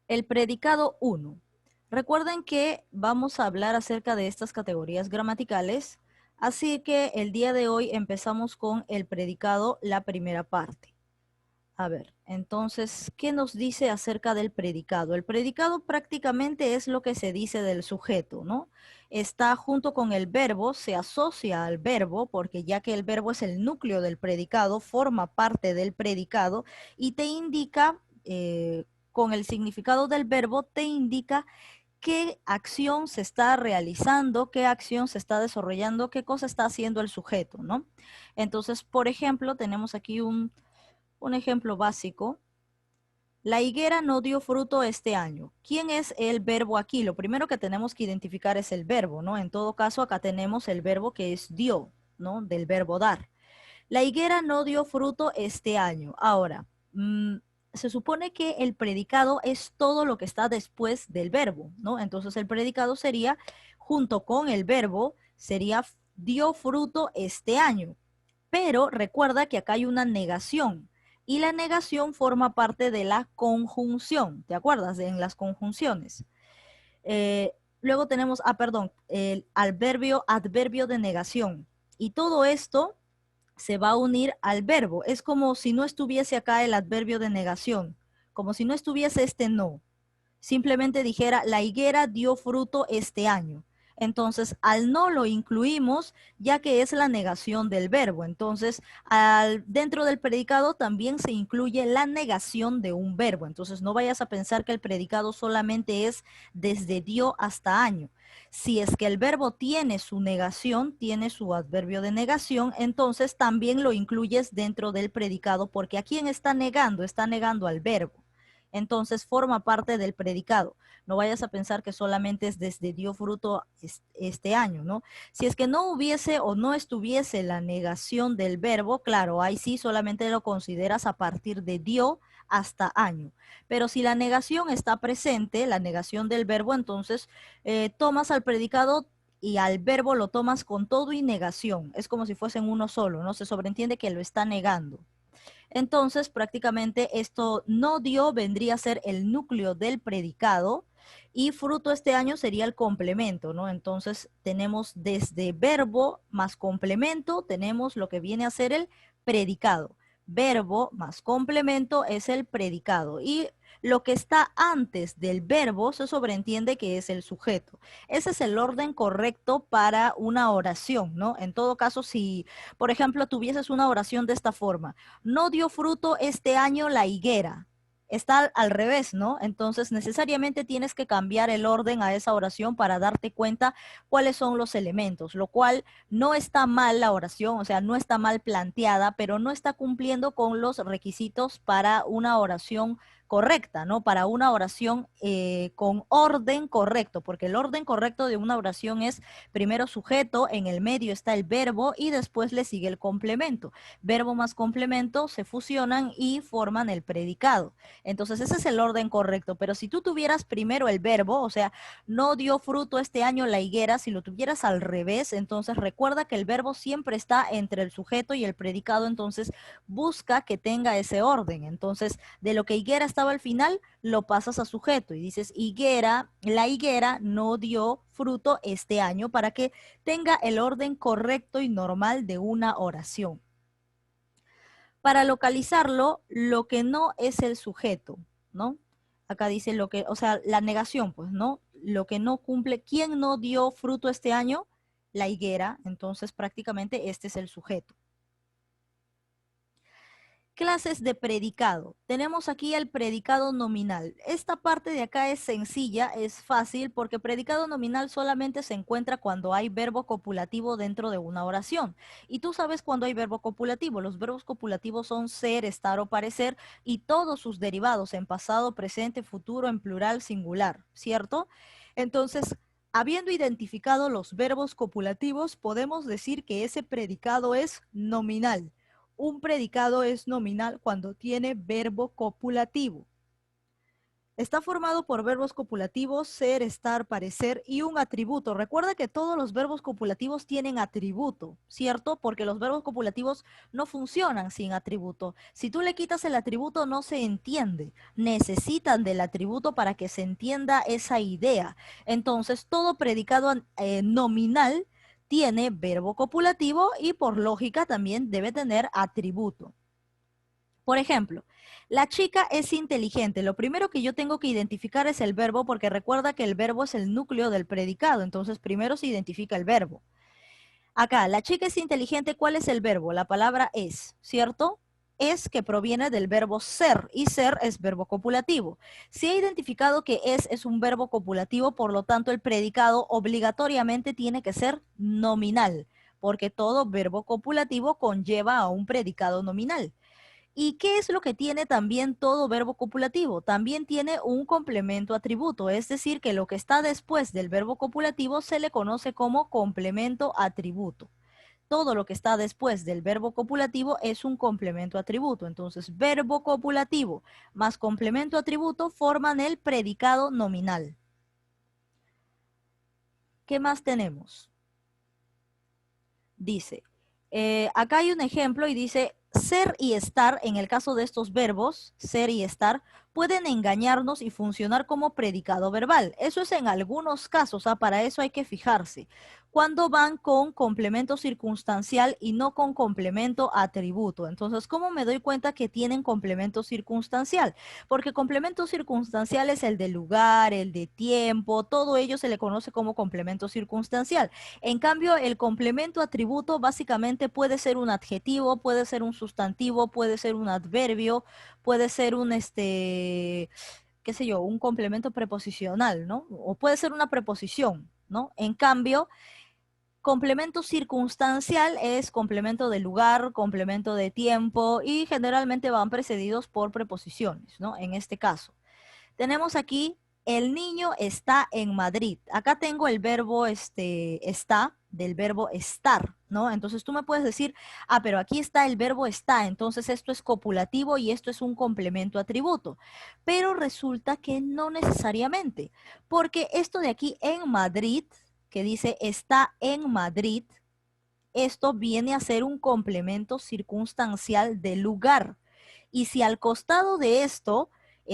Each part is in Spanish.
El predicado uno. Recuerden que vamos a hablar acerca de estas categorías gramaticales, así que el día de hoy empezamos con el predicado, la primera parte. A ver, entonces, ¿qué nos dice acerca del predicado? El predicado prácticamente es lo que se dice del sujeto, ¿no? Está junto con el verbo, se asocia al verbo, porque ya que el verbo es el núcleo del predicado, forma parte del predicado y te indica, con el significado del verbo, te indica qué acción se está realizando, qué acción se está desarrollando, qué cosa está haciendo el sujeto, ¿no? Entonces, por ejemplo, tenemos aquí un ejemplo básico. La higuera no dio fruto este año. ¿Quién es el verbo aquí? Lo primero que tenemos que identificar es el verbo, ¿no? En todo caso, acá tenemos el verbo que es dio, ¿no? Del verbo dar. La higuera no dio fruto este año. Ahora, se supone que el predicado es todo lo que está después del verbo, ¿no? Entonces el predicado sería, junto con el verbo, sería dio fruto este año. Pero recuerda que acá hay una negación y la negación forma parte de la conjunción. ¿Te acuerdas? En las conjunciones. Luego tenemos, perdón, el adverbio de negación. Y todo esto se va a unir al verbo. Es como si no estuviese acá el adverbio de negación, como si no estuviese este no. Simplemente dijera, la higuera dio fruto este año. Entonces, al no lo incluimos, ya que es la negación del verbo. Entonces, dentro del predicado también se incluye la negación de un verbo. Entonces, no vayas a pensar que el predicado solamente es desde dio hasta año. Si es que el verbo tiene su negación, tiene su adverbio de negación, entonces también lo incluyes dentro del predicado, porque ¿a quién está negando? Está negando al verbo. Entonces forma parte del predicado. No vayas a pensar que solamente es desde dio fruto este año, ¿no? Si es que no hubiese o no estuviese la negación del verbo, claro, ahí sí solamente lo consideras a partir de dio hasta año. Pero si la negación está presente, la negación del verbo, entonces tomas al predicado y al verbo lo tomas con todo y negación. Es como si fuesen uno solo, ¿no? Se sobreentiende que lo está negando. Entonces, prácticamente esto no dio vendría a ser el núcleo del predicado y fruto este año sería el complemento, ¿no? Entonces, tenemos desde verbo más complemento, tenemos lo que viene a ser el predicado. Verbo más complemento es el predicado y lo que está antes del verbo se sobreentiende que es el sujeto. Ese es el orden correcto para una oración, ¿no? En todo caso, si, por ejemplo, tuvieses una oración de esta forma, no dio fruto este año la higuera. Está al revés, ¿no? Entonces necesariamente tienes que cambiar el orden a esa oración para darte cuenta cuáles son los elementos, lo cual no está mal la oración, o sea, no está mal planteada, pero no está cumpliendo con los requisitos para una oración correcta, ¿no? Para una oración con orden correcto, porque el orden correcto de una oración es primero sujeto, en el medio está el verbo y después le sigue el complemento. Verbo más complemento se fusionan y forman el predicado. Entonces ese es el orden correcto, pero si tú tuvieras primero el verbo, o sea, no dio fruto este año la higuera, si lo tuvieras al revés, entonces recuerda que el verbo siempre está entre el sujeto y el predicado, entonces busca que tenga ese orden. Entonces, de lo que higuera estaba al final, lo pasas a sujeto y dices higuera, la higuera no dio fruto este año para que tenga el orden correcto y normal de una oración. Para localizarlo, lo que no es el sujeto, ¿no? Acá dice lo que, o sea, la negación, pues, ¿no? Lo que no cumple, ¿quién no dio fruto este año? La higuera, entonces prácticamente este es el sujeto. Clases de predicado. Tenemos aquí el predicado nominal. Esta parte de acá es sencilla, es fácil, porque predicado nominal solamente se encuentra cuando hay verbo copulativo dentro de una oración. Y tú sabes cuando hay verbo copulativo. Los verbos copulativos son ser, estar o parecer y todos sus derivados en pasado, presente, futuro, en plural, singular, ¿cierto? Entonces, habiendo identificado los verbos copulativos, podemos decir que ese predicado es nominal. Un predicado es nominal cuando tiene verbo copulativo. Está formado por verbos copulativos, ser, estar, parecer y un atributo. Recuerda que todos los verbos copulativos tienen atributo, ¿cierto? Porque los verbos copulativos no funcionan sin atributo. Si tú le quitas el atributo no se entiende. Necesitan del atributo para que se entienda esa idea. Entonces, todo predicado nominal tiene verbo copulativo y por lógica también debe tener atributo. Por ejemplo, la chica es inteligente. Lo primero que yo tengo que identificar es el verbo porque recuerda que el verbo es el núcleo del predicado. Entonces, primero se identifica el verbo. Acá, la chica es inteligente. ¿Cuál es el verbo? La palabra es, ¿cierto? Es que proviene del verbo ser y ser es verbo copulativo. Si he identificado que es un verbo copulativo, por lo tanto el predicado obligatoriamente tiene que ser nominal, porque todo verbo copulativo conlleva a un predicado nominal. ¿Y qué es lo que tiene también todo verbo copulativo? También tiene un complemento atributo, es decir, que lo que está después del verbo copulativo se le conoce como complemento atributo. Todo lo que está después del verbo copulativo es un complemento atributo. Entonces, verbo copulativo más complemento atributo forman el predicado nominal. ¿Qué más tenemos? Dice, acá hay un ejemplo y dice, ser y estar, en el caso de estos verbos, ser y estar, pueden engañarnos y funcionar como predicado verbal. Eso es en algunos casos, para eso hay que fijarse. Cuando van con complemento circunstancial y no con complemento atributo. Entonces, ¿cómo me doy cuenta que tienen complemento circunstancial? Porque complemento circunstancial es el de lugar, el de tiempo, todo ello se le conoce como complemento circunstancial. En cambio, el complemento atributo básicamente puede ser un adjetivo, puede ser un sustantivo, puede ser un adverbio, puede ser un, qué sé yo, un complemento preposicional, ¿no? O puede ser una preposición, ¿no? En cambio, complemento circunstancial es complemento de lugar, complemento de tiempo y generalmente van precedidos por preposiciones, ¿no? En este caso. Tenemos aquí, el niño está en Madrid. Acá tengo el verbo está del verbo estar, ¿no? Entonces tú me puedes decir, pero aquí está el verbo está, entonces esto es copulativo y esto es un complemento atributo. Pero resulta que no necesariamente, porque esto de aquí en Madrid, que dice está en Madrid, esto viene a ser un complemento circunstancial del lugar. Y si al costado de esto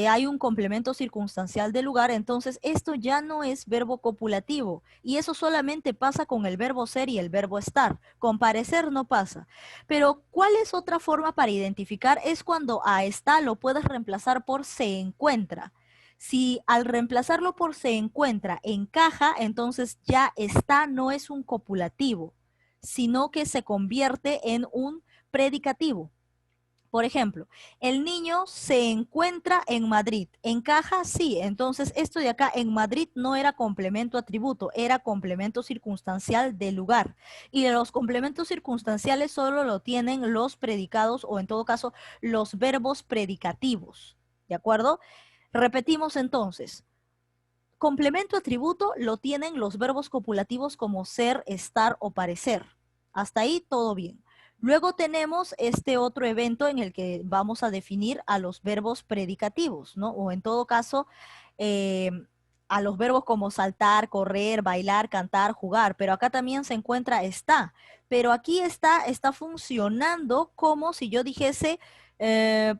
hay un complemento circunstancial de lugar, entonces esto ya no es verbo copulativo. Y eso solamente pasa con el verbo ser y el verbo estar. Con parecer no pasa. Pero ¿cuál es otra forma para identificar? Es cuando a está lo puedes reemplazar por se encuentra. Si al reemplazarlo por se encuentra encaja, entonces ya está no es un copulativo, sino que se convierte en un predicativo. Por ejemplo, el niño se encuentra en Madrid. ¿Encaja? Sí. Entonces, esto de acá en Madrid no era complemento atributo, era complemento circunstancial de lugar. Y de los complementos circunstanciales solo lo tienen los predicados o en todo caso los verbos predicativos. ¿De acuerdo? Repetimos entonces. Complemento atributo lo tienen los verbos copulativos como ser, estar o parecer. Hasta ahí todo bien. Luego tenemos este otro evento en el que vamos a definir a los verbos predicativos, ¿no? O en todo caso, eh, a los verbos como saltar, correr, bailar, cantar, jugar. Pero acá también se encuentra está. Pero aquí está funcionando como si yo dijese se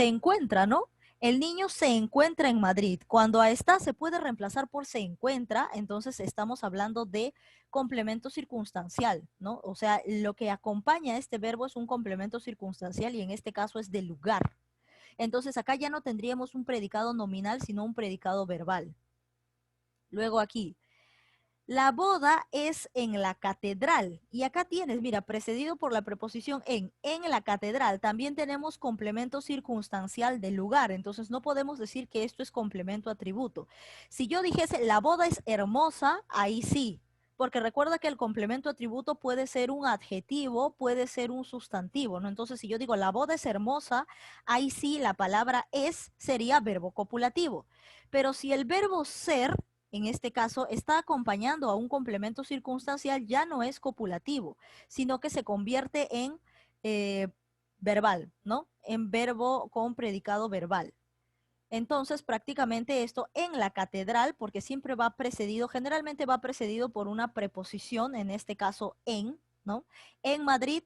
encuentra, ¿no? El niño se encuentra en Madrid. Cuando a esta se puede reemplazar por se encuentra, entonces estamos hablando de complemento circunstancial, ¿no? O sea, lo que acompaña a este verbo es un complemento circunstancial y en este caso es de lugar. Entonces acá ya no tendríamos un predicado nominal, sino un predicado verbal. Luego aquí, la boda es en la catedral. Y acá tienes, mira, precedido por la preposición en la catedral. También tenemos complemento circunstancial del lugar. Entonces no podemos decir que esto es complemento atributo. Si yo dijese la boda es hermosa, ahí sí. Porque recuerda que el complemento atributo puede ser un adjetivo, puede ser un sustantivo, ¿no? Entonces, si yo digo la boda es hermosa, ahí sí la palabra es sería verbo copulativo. Pero si el verbo ser en este caso, está acompañando a un complemento circunstancial, ya no es copulativo, sino que se convierte en verbal, ¿no? En verbo con predicado verbal. Entonces, prácticamente esto en la catedral, porque siempre va precedido, generalmente va precedido por una preposición, en este caso en, ¿no? En Madrid,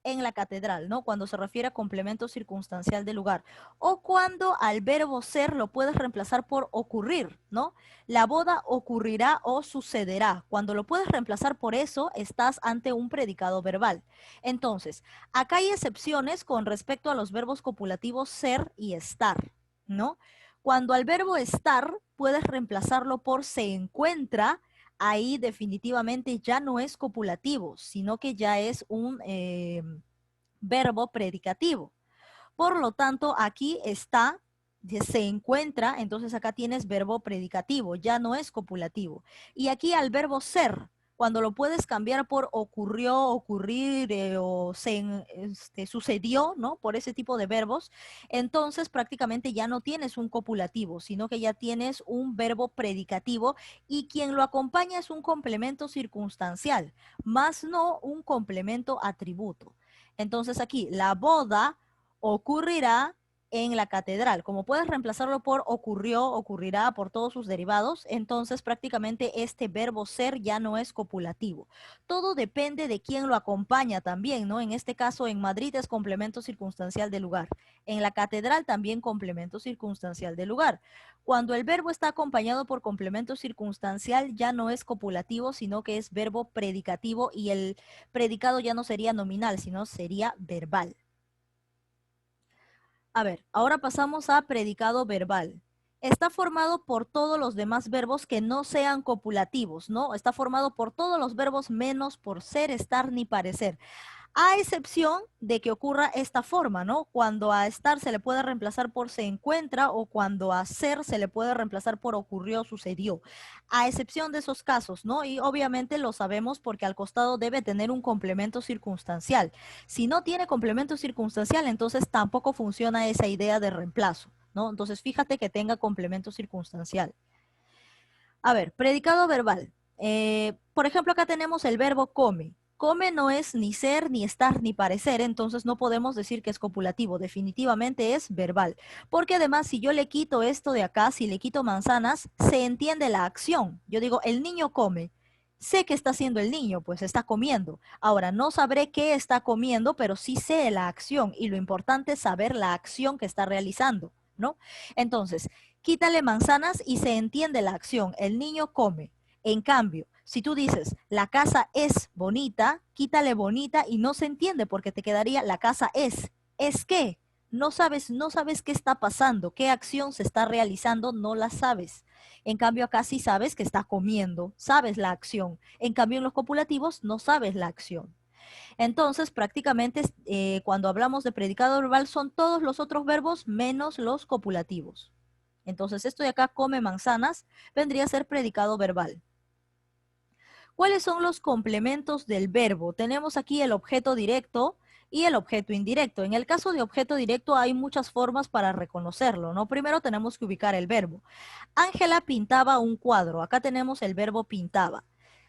en la catedral, ¿no? Cuando se refiere a complemento circunstancial del lugar. O cuando al verbo ser lo puedes reemplazar por ocurrir, ¿no? La boda ocurrirá o sucederá. Cuando lo puedes reemplazar por eso, estás ante un predicado verbal. Entonces, acá hay excepciones con respecto a los verbos copulativos ser y estar, ¿no? Cuando al verbo estar puedes reemplazarlo por se encuentra, ahí definitivamente ya no es copulativo, sino que ya es un verbo predicativo. Por lo tanto, aquí está, se encuentra, entonces acá tienes verbo predicativo, ya no es copulativo. Y aquí al verbo ser, cuando lo puedes cambiar por ocurrió, ocurrir o sucedió, ¿no? Por ese tipo de verbos, entonces prácticamente ya no tienes un copulativo, sino que ya tienes un verbo predicativo y quien lo acompaña es un complemento circunstancial, más no un complemento atributo. Entonces aquí la boda ocurrirá en la catedral. Como puedes reemplazarlo por ocurrió, ocurrirá, por todos sus derivados, entonces prácticamente este verbo ser ya no es copulativo. Todo depende de quién lo acompaña también, ¿no? En este caso, en Madrid es complemento circunstancial del lugar. En la catedral también complemento circunstancial del lugar. Cuando el verbo está acompañado por complemento circunstancial, ya no es copulativo, sino que es verbo predicativo y el predicado ya no sería nominal, sino sería verbal. A ver, ahora pasamos a predicado verbal. Está formado por todos los demás verbos que no sean copulativos, ¿no? Está formado por todos los verbos menos por ser, estar ni parecer, a excepción de que ocurra esta forma, ¿no? Cuando a estar se le puede reemplazar por se encuentra o cuando a ser se le puede reemplazar por ocurrió, sucedió. A excepción de esos casos, ¿no? Y obviamente lo sabemos porque al costado debe tener un complemento circunstancial. Si no tiene complemento circunstancial, entonces tampoco funciona esa idea de reemplazo, ¿no? Entonces fíjate que tenga complemento circunstancial. A ver, predicado verbal. Por ejemplo, acá tenemos el verbo come. Come no es ni ser, ni estar, ni parecer, entonces no podemos decir que es copulativo, definitivamente es verbal. Porque además, si yo le quito esto de acá, si le quito manzanas, se entiende la acción. Yo digo, el niño come. Sé que está haciendo el niño, pues está comiendo. Ahora, no sabré qué está comiendo, pero sí sé la acción y lo importante es saber la acción que está realizando, ¿no? Entonces, quítale manzanas y se entiende la acción. El niño come. En cambio, si tú dices la casa es bonita, quítale bonita y no se entiende porque te quedaría la casa es. ¿Es qué? No sabes qué está pasando, qué acción se está realizando, no la sabes. En cambio, acá sí sabes que está comiendo, sabes la acción. En cambio, en los copulativos no sabes la acción. Entonces, prácticamente cuando hablamos de predicado verbal son todos los otros verbos menos los copulativos. Entonces, esto de acá, come manzanas, vendría a ser predicado verbal. ¿Cuáles son los complementos del verbo? Tenemos aquí el objeto directo y el objeto indirecto. En el caso de objeto directo hay muchas formas para reconocerlo, ¿no? Primero tenemos que ubicar el verbo. Ángela pintaba un cuadro. Acá tenemos el verbo pintaba.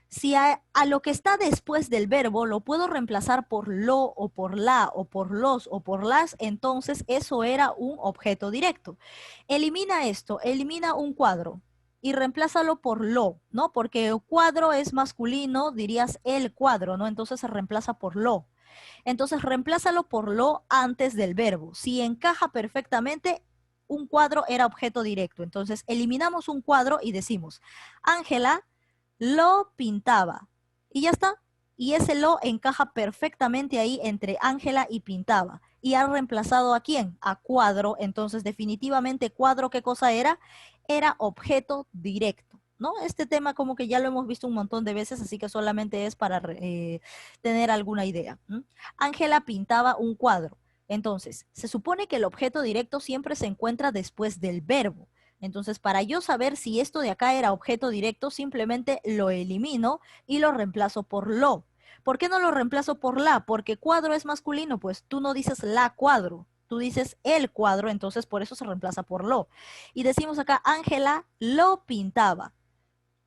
Si a lo que está después del verbo lo puedo reemplazar por lo o por la o por los o por las, entonces eso era un objeto directo. Elimina esto, elimina un cuadro y reemplázalo por lo, ¿no? Porque el cuadro es masculino, dirías el cuadro, ¿no? Entonces se reemplaza por lo. Entonces reemplázalo por lo antes del verbo. Si encaja perfectamente, un cuadro era objeto directo. Entonces eliminamos un cuadro y decimos, Ángela lo pintaba. Y ya está. Y ese lo encaja perfectamente ahí entre Ángela y pintaba. ¿Y ha reemplazado a quién? A cuadro. Entonces, definitivamente, cuadro, ¿qué cosa era? Era objeto directo, ¿no? Este tema como que ya lo hemos visto un montón de veces, así que solamente es para tener alguna idea. Ángela pintaba un cuadro. Entonces, se supone que el objeto directo siempre se encuentra después del verbo. Entonces, para yo saber si esto de acá era objeto directo, simplemente lo elimino y lo reemplazo por lo. ¿Por qué no lo reemplazo por la? Porque cuadro es masculino, pues tú no dices la cuadro, tú dices el cuadro, entonces por eso se reemplaza por lo. Y decimos acá, Ángela lo pintaba.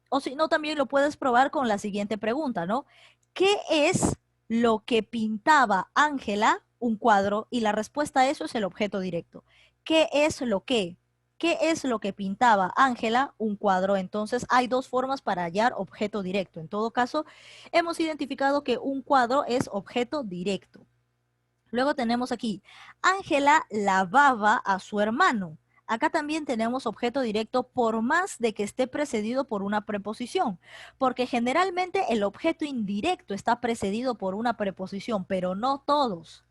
O si no, también lo puedes probar con la siguiente pregunta, ¿no? ¿Qué es lo que pintaba Ángela? Un cuadro, y la respuesta a eso es el objeto directo. ¿Qué es lo que? ¿Qué es lo que pintaba Ángela? Un cuadro. Entonces hay dos formas para hallar objeto directo. En todo caso, hemos identificado que un cuadro es objeto directo. Luego tenemos aquí, Ángela lavaba a su hermano. Acá también tenemos objeto directo por más de que esté precedido por una preposición, porque generalmente el objeto indirecto está precedido por una preposición, pero no todos.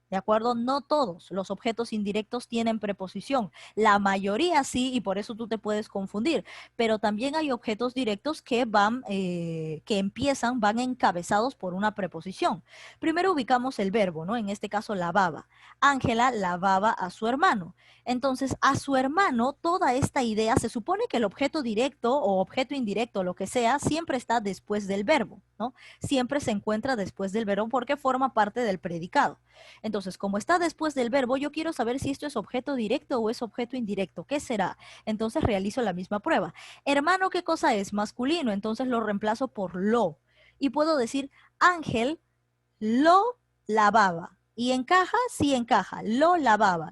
¿De acuerdo? No todos los objetos indirectos tienen preposición. La mayoría sí, y por eso tú te puedes confundir. Pero también hay objetos directos que van encabezados por una preposición. Primero ubicamos el verbo, ¿no? En este caso, lavaba. Ángela lavaba a su hermano. Entonces, a su hermano, toda esta idea, se supone que el objeto directo o objeto indirecto, lo que sea, siempre está después del verbo, ¿no? Siempre se encuentra después del verbo porque forma parte del predicado. Entonces, como está después del verbo, yo quiero saber si esto es objeto directo o es objeto indirecto. ¿Qué será? Entonces realizo la misma prueba. Hermano, ¿qué cosa es? Masculino, entonces lo reemplazo por lo. Y puedo decir, Ángel lo lavaba. ¿Y encaja? Sí encaja. Lo lavaba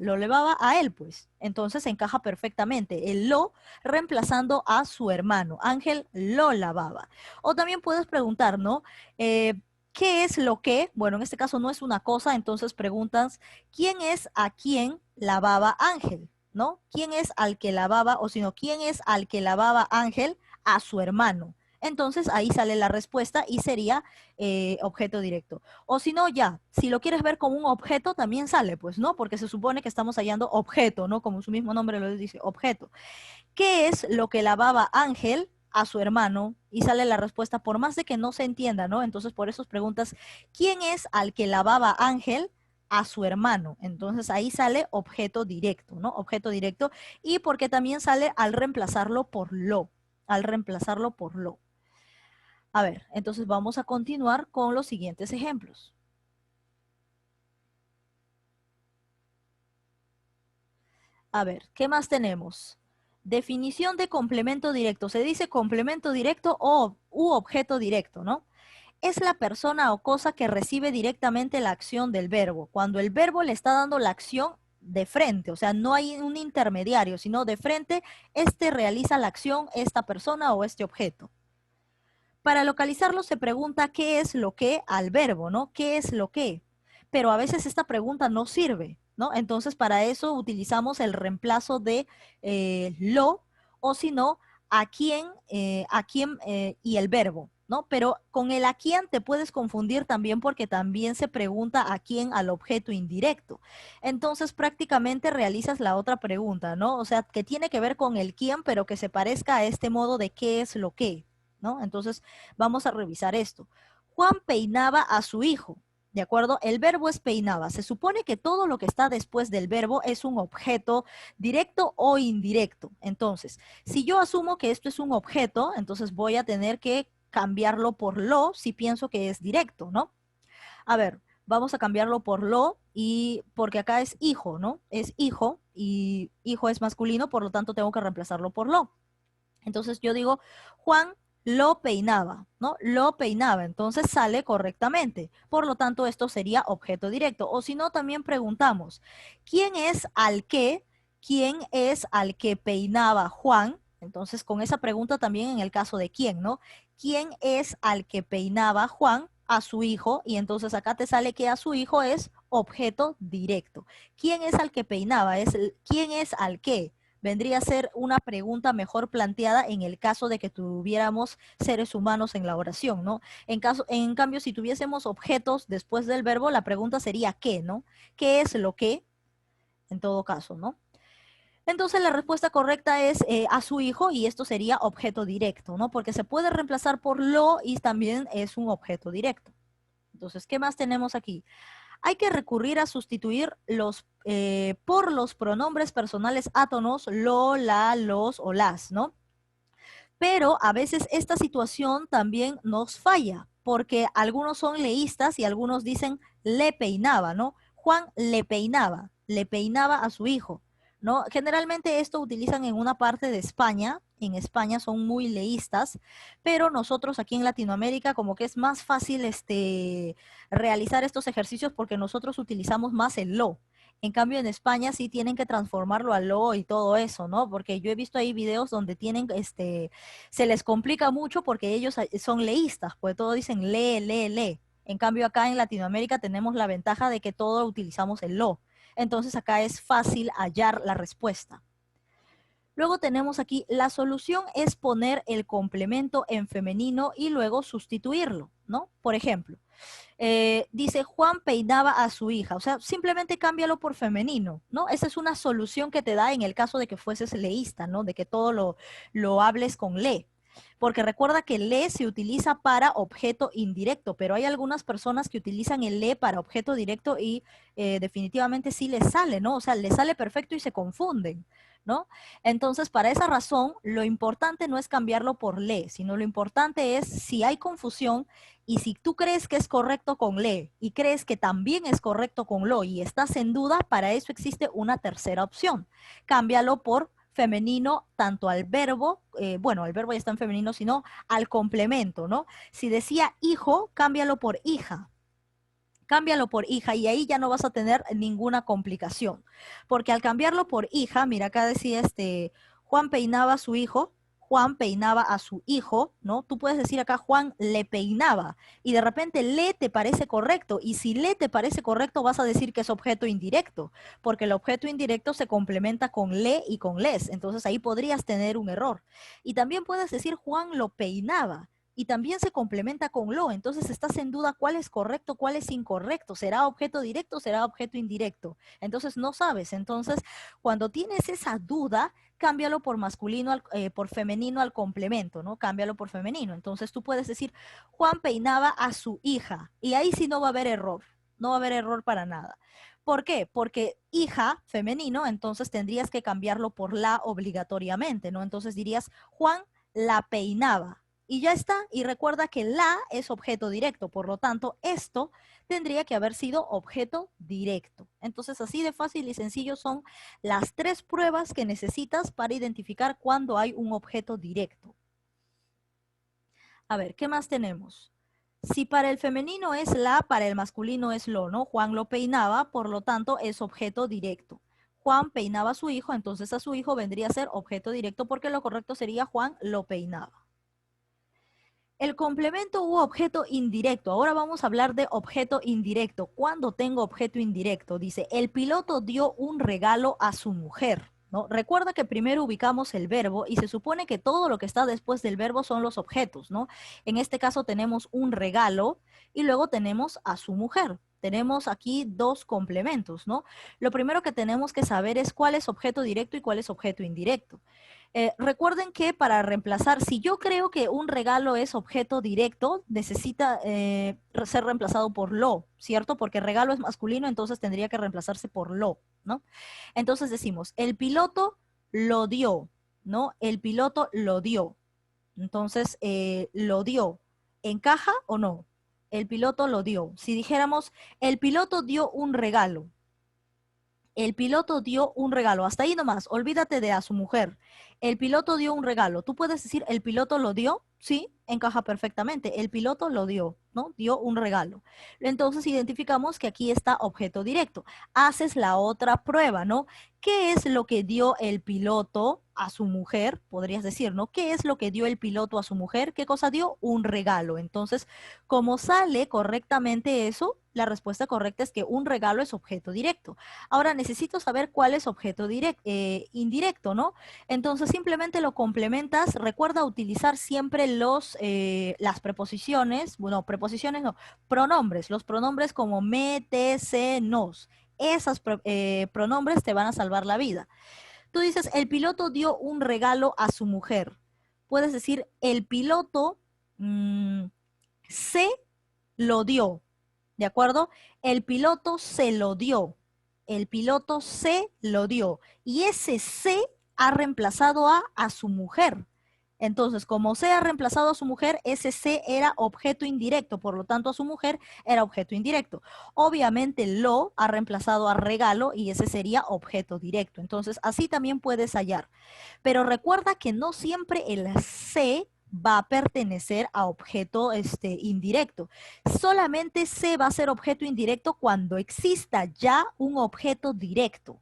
a él, pues. Entonces encaja perfectamente. El lo reemplazando a su hermano. Ángel lo lavaba. O también puedes preguntar, ¿no? ¿Qué es lo que? Bueno, en este caso no es una cosa, entonces preguntas, ¿quién es a quién lavaba Ángel? ¿No? ¿Quién es al que lavaba? O sino, ¿quién es al que lavaba Ángel? A su hermano. Entonces ahí sale la respuesta y sería objeto directo. O si no, ya, si lo quieres ver como un objeto, también sale, pues, ¿no? Porque se supone que estamos hallando objeto, ¿no? Como su mismo nombre lo dice, objeto. ¿Qué es lo que lavaba Ángel a su hermano? Y sale la respuesta, por más de que no se entienda, ¿no? Entonces, por eso preguntas, ¿quién es al que lavaba Ángel? A su hermano. Entonces ahí sale objeto directo, ¿no? Objeto directo. Y porque también sale al reemplazarlo por lo. Al reemplazarlo por lo. A ver, entonces vamos a continuar con los siguientes ejemplos. A ver, ¿qué más tenemos? Definición de complemento directo. Se dice complemento directo u objeto directo, ¿no? Es la persona o cosa que recibe directamente la acción del verbo. Cuando el verbo le está dando la acción de frente, o sea, no hay un intermediario, sino de frente, este realiza la acción, esta persona o este objeto. Para localizarlo se pregunta qué es lo que al verbo, ¿no? ¿Qué es lo que? Pero a veces esta pregunta no sirve, ¿no? Entonces para eso utilizamos el reemplazo de lo o si no, a quién y el verbo, ¿no? Pero con el a quién te puedes confundir también porque también se pregunta a quién al objeto indirecto. Entonces prácticamente realizas la otra pregunta, ¿no? O sea, que tiene que ver con el quién, pero que se parezca a este modo de qué es lo que. ¿No? Entonces, vamos a revisar esto. Juan peinaba a su hijo, ¿de acuerdo? El verbo es peinaba. Se supone que todo lo que está después del verbo es un objeto directo o indirecto. Entonces, si yo asumo que esto es un objeto, entonces voy a tener que cambiarlo por lo si pienso que es directo, ¿no? A ver, vamos a cambiarlo por lo y porque acá es hijo, ¿no? Es hijo y hijo es masculino, por lo tanto tengo que reemplazarlo por lo. Entonces yo digo, Juan lo peinaba, ¿no? Lo peinaba, entonces sale correctamente. Por lo tanto, esto sería objeto directo. O si no, también preguntamos, ¿quién es al que? ¿Quién es al que peinaba Juan? Entonces, con esa pregunta también en el caso de quién, ¿no? ¿Quién es al que peinaba Juan? A su hijo, y entonces acá te sale que a su hijo es objeto directo. ¿Quién es al que peinaba? ¿Quién es al que? Vendría a ser una pregunta mejor planteada en el caso de que tuviéramos seres humanos en la oración, ¿no? En cambio, si tuviésemos objetos después del verbo, la pregunta sería ¿qué, no? ¿Qué es lo que? En todo caso, ¿no? Entonces la respuesta correcta es a su hijo y esto sería objeto directo, ¿no? Porque se puede reemplazar por lo y también es un objeto directo. Entonces, ¿qué más tenemos aquí? Hay que recurrir a sustituir por los pronombres personales átonos, lo, la, los o las, ¿no? Pero a veces esta situación también nos falla, porque algunos son leístas y algunos dicen le peinaba, ¿no? Juan le peinaba a su hijo, ¿no? Generalmente esto utilizan en una parte de España, en España son muy leístas, pero nosotros aquí en Latinoamérica como que es más fácil realizar estos ejercicios porque nosotros utilizamos más el lo. En cambio, en España sí tienen que transformarlo a lo y todo eso, ¿no? Porque yo he visto ahí videos donde tienen, se les complica mucho porque ellos son leístas, pues todos dicen lee, lee, lee. En cambio, acá en Latinoamérica tenemos la ventaja de que todo utilizamos el lo. Entonces acá es fácil hallar la respuesta. Luego tenemos aquí, la solución es poner el complemento en femenino y luego sustituirlo, ¿no? Por ejemplo, dice Juan peinaba a su hija, o sea, simplemente cámbialo por femenino, ¿no? Esa es una solución que te da en el caso de que fueses leísta, ¿no? De que todo lo hables con le. Porque recuerda que le se utiliza para objeto indirecto, pero hay algunas personas que utilizan el le para objeto directo y definitivamente sí les sale, ¿no? O sea, les sale perfecto y se confunden, ¿no? Entonces, para esa razón, lo importante no es cambiarlo por le, sino lo importante es si hay confusión y si tú crees que es correcto con le y crees que también es correcto con lo y estás en duda, para eso existe una tercera opción. Cámbialo por femenino tanto al verbo, bueno, el verbo ya está en femenino, sino al complemento, ¿no? Si decía hijo, cámbialo por hija. Cámbialo por hija y ahí ya no vas a tener ninguna complicación. Porque al cambiarlo por hija, mira, acá decía Juan peinaba a su hijo, Juan peinaba a su hijo, ¿no? Tú puedes decir acá Juan le peinaba y de repente le te parece correcto y si le te parece correcto vas a decir que es objeto indirecto, porque el objeto indirecto se complementa con le y con les, entonces ahí podrías tener un error. Y también puedes decir Juan lo peinaba y también se complementa con lo. Entonces estás en duda cuál es correcto, cuál es incorrecto. ¿Será objeto directo, será objeto indirecto? Entonces no sabes. Entonces, cuando tienes esa duda, cámbialo por masculino, por femenino al complemento, ¿no? Cámbialo por femenino. Entonces tú puedes decir, Juan peinaba a su hija. Y ahí sí no va a haber error. No va a haber error para nada. ¿Por qué? Porque hija, femenino, entonces tendrías que cambiarlo por la obligatoriamente, ¿no? Entonces dirías, Juan la peinaba. Y ya está. Y recuerda que la es objeto directo. Por lo tanto, esto tendría que haber sido objeto directo. Entonces, así de fácil y sencillo son las tres pruebas que necesitas para identificar cuando hay un objeto directo. A ver, ¿qué más tenemos? Si para el femenino es la, para el masculino es lo, ¿no? Juan lo peinaba, por lo tanto, es objeto directo. Juan peinaba a su hijo, entonces a su hijo vendría a ser objeto directo porque lo correcto sería Juan lo peinaba. El complemento u objeto indirecto. Ahora vamos a hablar de objeto indirecto. ¿Cuándo tengo objeto indirecto? Dice, el piloto dio un regalo a su mujer, ¿no? Recuerda que primero ubicamos el verbo y se supone que todo lo que está después del verbo son los objetos, ¿no? En este caso tenemos un regalo y luego tenemos a su mujer. Tenemos aquí dos complementos, ¿no? Lo primero que tenemos que saber es cuál es objeto directo y cuál es objeto indirecto. Recuerden que para reemplazar, si yo creo que un regalo es objeto directo, necesita ser reemplazado por lo, ¿cierto? Porque regalo es masculino, entonces tendría que reemplazarse por lo, ¿no? Entonces decimos, el piloto lo dio, ¿no? El piloto lo dio. Entonces, lo dio. ¿Encaja o no? El piloto lo dio. Si dijéramos, el piloto dio un regalo, el piloto dio un regalo. Hasta ahí nomás, olvídate de a su mujer. El piloto dio un regalo. Tú puedes decir, el piloto lo dio, sí, encaja perfectamente. El piloto lo dio, ¿no? Dio un regalo. Entonces identificamos que aquí está objeto directo. Haces la otra prueba, ¿no? ¿Qué es lo que dio el piloto a su mujer? Podrías decir, ¿no? ¿Qué es lo que dio el piloto a su mujer? ¿Qué cosa dio? Un regalo. Entonces, como sale correctamente eso, la respuesta correcta es que un regalo es objeto directo. Ahora necesito saber cuál es objeto indirecto, ¿no? Entonces simplemente lo complementas. Recuerda utilizar siempre las preposiciones, bueno, preposiciones no, pronombres. Los pronombres como me, te, se, nos. Esas pronombres te van a salvar la vida. Tú dices, el piloto dio un regalo a su mujer. Puedes decir, el piloto se lo dio. ¿De acuerdo? El piloto se lo dio. El piloto se lo dio. Y ese se ha reemplazado a su mujer. Entonces, como se ha reemplazado a su mujer, ese se era objeto indirecto, por lo tanto a su mujer era objeto indirecto. Obviamente lo ha reemplazado a regalo y ese sería objeto directo. Entonces, así también puedes hallar. Pero recuerda que no siempre el se va a pertenecer a objeto indirecto. Solamente C va a ser objeto indirecto cuando exista ya un objeto directo.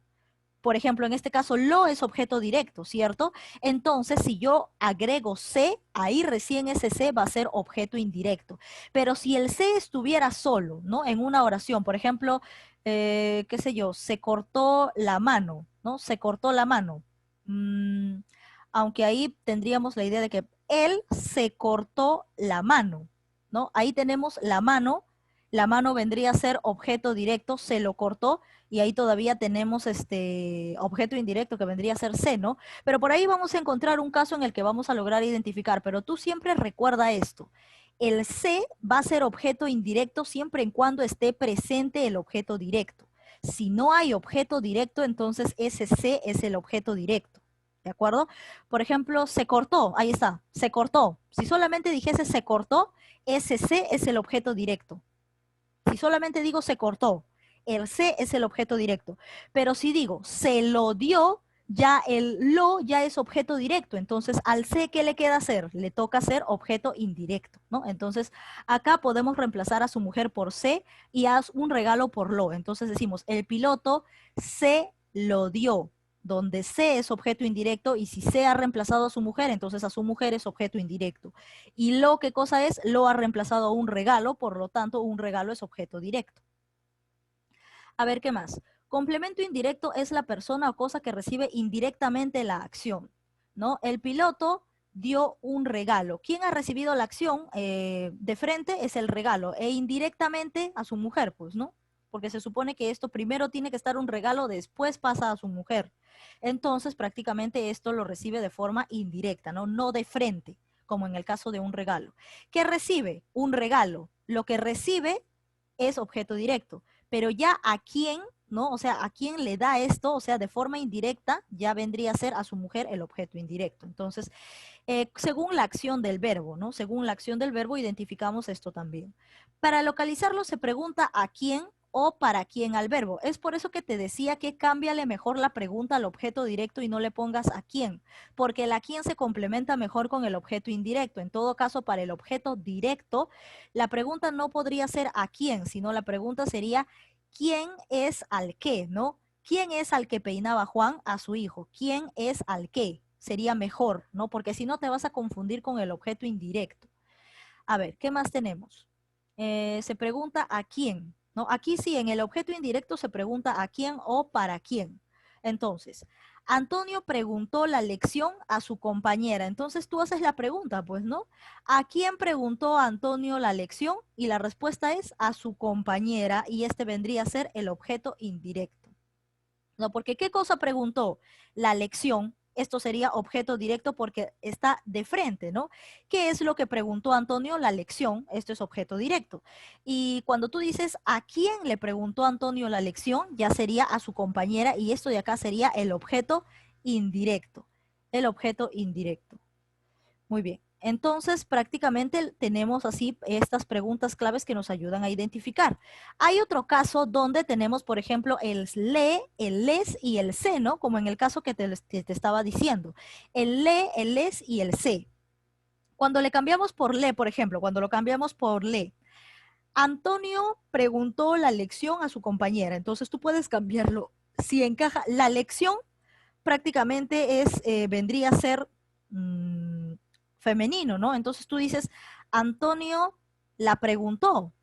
Por ejemplo, en este caso, lo es objeto directo, ¿cierto? Entonces, si yo agrego C, ahí recién ese C va a ser objeto indirecto. Pero si el C estuviera solo, ¿no? En una oración, por ejemplo, qué sé yo, se cortó la mano, ¿no? Se cortó la mano. Mm, aunque ahí tendríamos la idea de que él se cortó la mano, ¿no? Ahí tenemos la mano vendría a ser objeto directo, se lo cortó, y ahí todavía tenemos este objeto indirecto que vendría a ser C, ¿no? Pero por ahí vamos a encontrar un caso en el que vamos a lograr identificar, pero tú siempre recuerda esto. El C va a ser objeto indirecto siempre en cuando esté presente el objeto directo. Si no hay objeto directo, entonces ese C es el objeto directo. ¿De acuerdo? Por ejemplo, se cortó, ahí está, se cortó. Si solamente dijese se cortó, ese C es el objeto directo. Si solamente digo se cortó, el C es el objeto directo. Pero si digo se lo dio, ya el lo ya es objeto directo. Entonces al C, ¿qué le queda hacer? Le toca hacer objeto indirecto, ¿no? Entonces acá podemos reemplazar a su mujer por C y haz un regalo por lo. Entonces decimos, el piloto se lo dio, donde C es objeto indirecto, y si C ha reemplazado a su mujer, entonces a su mujer es objeto indirecto. Y lo, ¿qué cosa es? Lo ha reemplazado a un regalo, por lo tanto, un regalo es objeto directo. A ver, ¿qué más? Complemento indirecto es la persona o cosa que recibe indirectamente la acción, ¿no? El piloto dio un regalo. ¿Quién ha recibido la acción de frente? Es el regalo, e indirectamente a su mujer, pues, ¿no? Porque se supone que esto primero tiene que estar un regalo, después pasa a su mujer. Entonces, prácticamente esto lo recibe de forma indirecta, ¿no? No de frente, como en el caso de un regalo. ¿Qué recibe? Un regalo. Lo que recibe es objeto directo, pero ya a quién, ¿no? O sea, a quién le da esto, o sea, de forma indirecta, ya vendría a ser a su mujer el objeto indirecto. Entonces, según la acción del verbo, ¿no? Según la acción del verbo identificamos esto también. Para localizarlo se pregunta a quién o para quién al verbo. Es por eso que te decía que cámbiale mejor la pregunta al objeto directo y no le pongas a quién, porque el a quién se complementa mejor con el objeto indirecto. En todo caso, para el objeto directo, la pregunta no podría ser a quién, sino la pregunta sería ¿quién es al qué, no? ¿Quién es al que peinaba Juan a su hijo? ¿Quién es al qué? Sería mejor, ¿no? Porque si no te vas a confundir con el objeto indirecto. A ver, ¿qué más tenemos? Se pregunta a quién, ¿no? Aquí sí, en el objeto indirecto se pregunta a quién o para quién. Entonces, Antonio preguntó la lección a su compañera. Entonces tú haces la pregunta, pues, ¿no? ¿A quién preguntó Antonio la lección? Y la respuesta es a su compañera, y este vendría a ser el objeto indirecto. No, porque ¿qué cosa preguntó? La lección. Esto sería objeto directo porque está de frente, ¿no? ¿Qué es lo que preguntó Antonio? La lección. Esto es objeto directo. Y cuando tú dices a quién le preguntó Antonio la lección, ya sería a su compañera, y esto de acá sería el objeto indirecto. El objeto indirecto. Muy bien. Entonces, prácticamente tenemos así estas preguntas claves que nos ayudan a identificar. Hay otro caso donde tenemos, por ejemplo, el le, el les y el se, ¿no? Como en el caso que te estaba diciendo. El le, el les y el se. Cuando le cambiamos por le, por ejemplo, cuando lo cambiamos por le, Antonio preguntó la lección a su compañera. Entonces, tú puedes cambiarlo. Si encaja, la lección prácticamente vendría a ser femenino, ¿no? Entonces tú dices, Antonio la preguntó,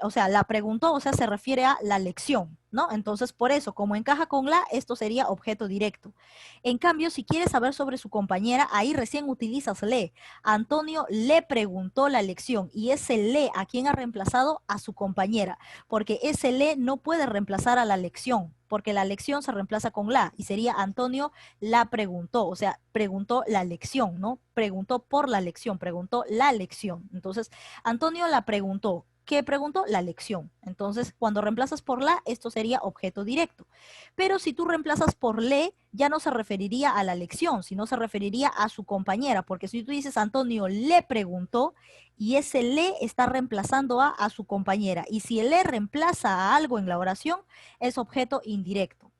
o sea, la preguntó, o sea, se refiere a la lección, ¿no? Entonces, por eso, como encaja con la, esto sería objeto directo. En cambio, si quieres saber sobre su compañera, ahí recién utilizas le. Antonio le preguntó la lección, y ese le, ¿a quién ha reemplazado? A su compañera, porque ese le no puede reemplazar a la lección, porque la lección se reemplaza con la, y sería Antonio la preguntó, o sea, preguntó la lección, ¿no? Preguntó por la lección, preguntó la lección. Entonces, Antonio la preguntó. ¿Qué preguntó? La lección. Entonces, cuando reemplazas por la, esto sería objeto directo. Pero si tú reemplazas por le, ya no se referiría a la lección, sino se referiría a su compañera, porque si tú dices Antonio le preguntó, y ese le está reemplazando a su compañera. Y si el le reemplaza a algo en la oración, es objeto indirecto.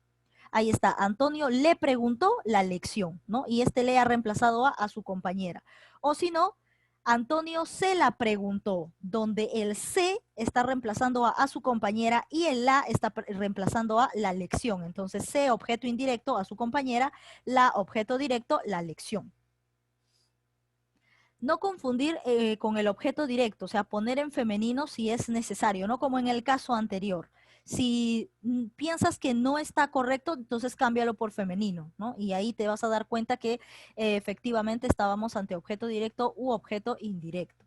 Ahí está, Antonio le preguntó la lección, ¿no? Y este le ha reemplazado a su compañera. O si no, Antonio se la preguntó, donde el se está reemplazando a su compañera y el la está reemplazando a la lección. Entonces, se objeto indirecto a su compañera, la objeto directo, la lección. No confundir con el objeto directo, o sea, poner en femenino si es necesario, no como en el caso anterior. Si piensas que no está correcto, entonces cámbialo por femenino, ¿no? Y ahí te vas a dar cuenta que efectivamente estábamos ante objeto directo u objeto indirecto.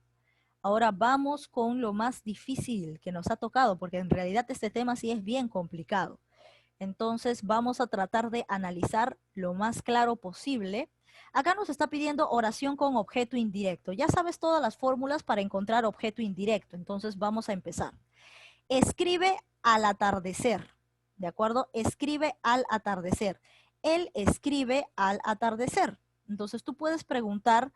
Ahora vamos con lo más difícil que nos ha tocado, porque en realidad este tema sí es bien complicado. Entonces vamos a tratar de analizar lo más claro posible. Acá nos está pidiendo oración con objeto indirecto. Ya sabes todas las fórmulas para encontrar objeto indirecto. Entonces vamos a empezar. Escribe al atardecer. ¿De acuerdo? Escribe al atardecer. Él escribe al atardecer. Entonces tú puedes preguntarle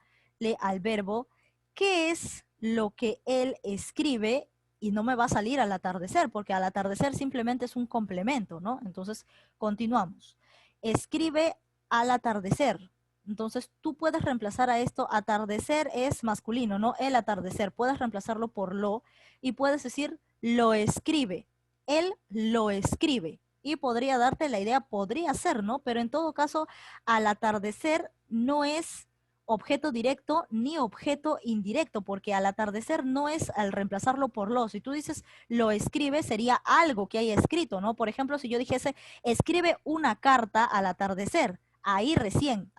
al verbo, ¿qué es lo que él escribe? Y no me va a salir al atardecer, porque al atardecer simplemente es un complemento, ¿no? Entonces, continuamos. Escribe al atardecer. Entonces, tú puedes reemplazar a esto, atardecer es masculino, ¿no? El atardecer. Puedes reemplazarlo por lo y puedes decir, lo escribe. Él lo escribe. Y podría darte la idea, podría ser, ¿no? Pero en todo caso, al atardecer no es objeto directo ni objeto indirecto, porque al atardecer no es al reemplazarlo por lo. Si tú dices lo escribe, sería algo que haya escrito, ¿no? Por ejemplo, si yo dijese escribe una carta al atardecer, ahí recién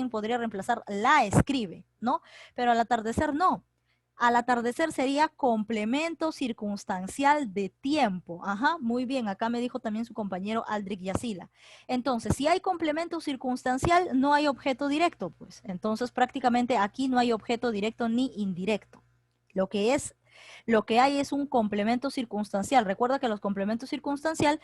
podría reemplazar la escribe, ¿no? Pero al atardecer no. Al atardecer sería complemento circunstancial de tiempo. Ajá, muy bien. Acá me dijo también su compañero Aldrich Yasila. Entonces, si hay complemento circunstancial, no hay objeto directo, pues. Entonces, prácticamente aquí no hay objeto directo ni indirecto. Lo que hay es un complemento circunstancial. Recuerda que los complementos circunstancial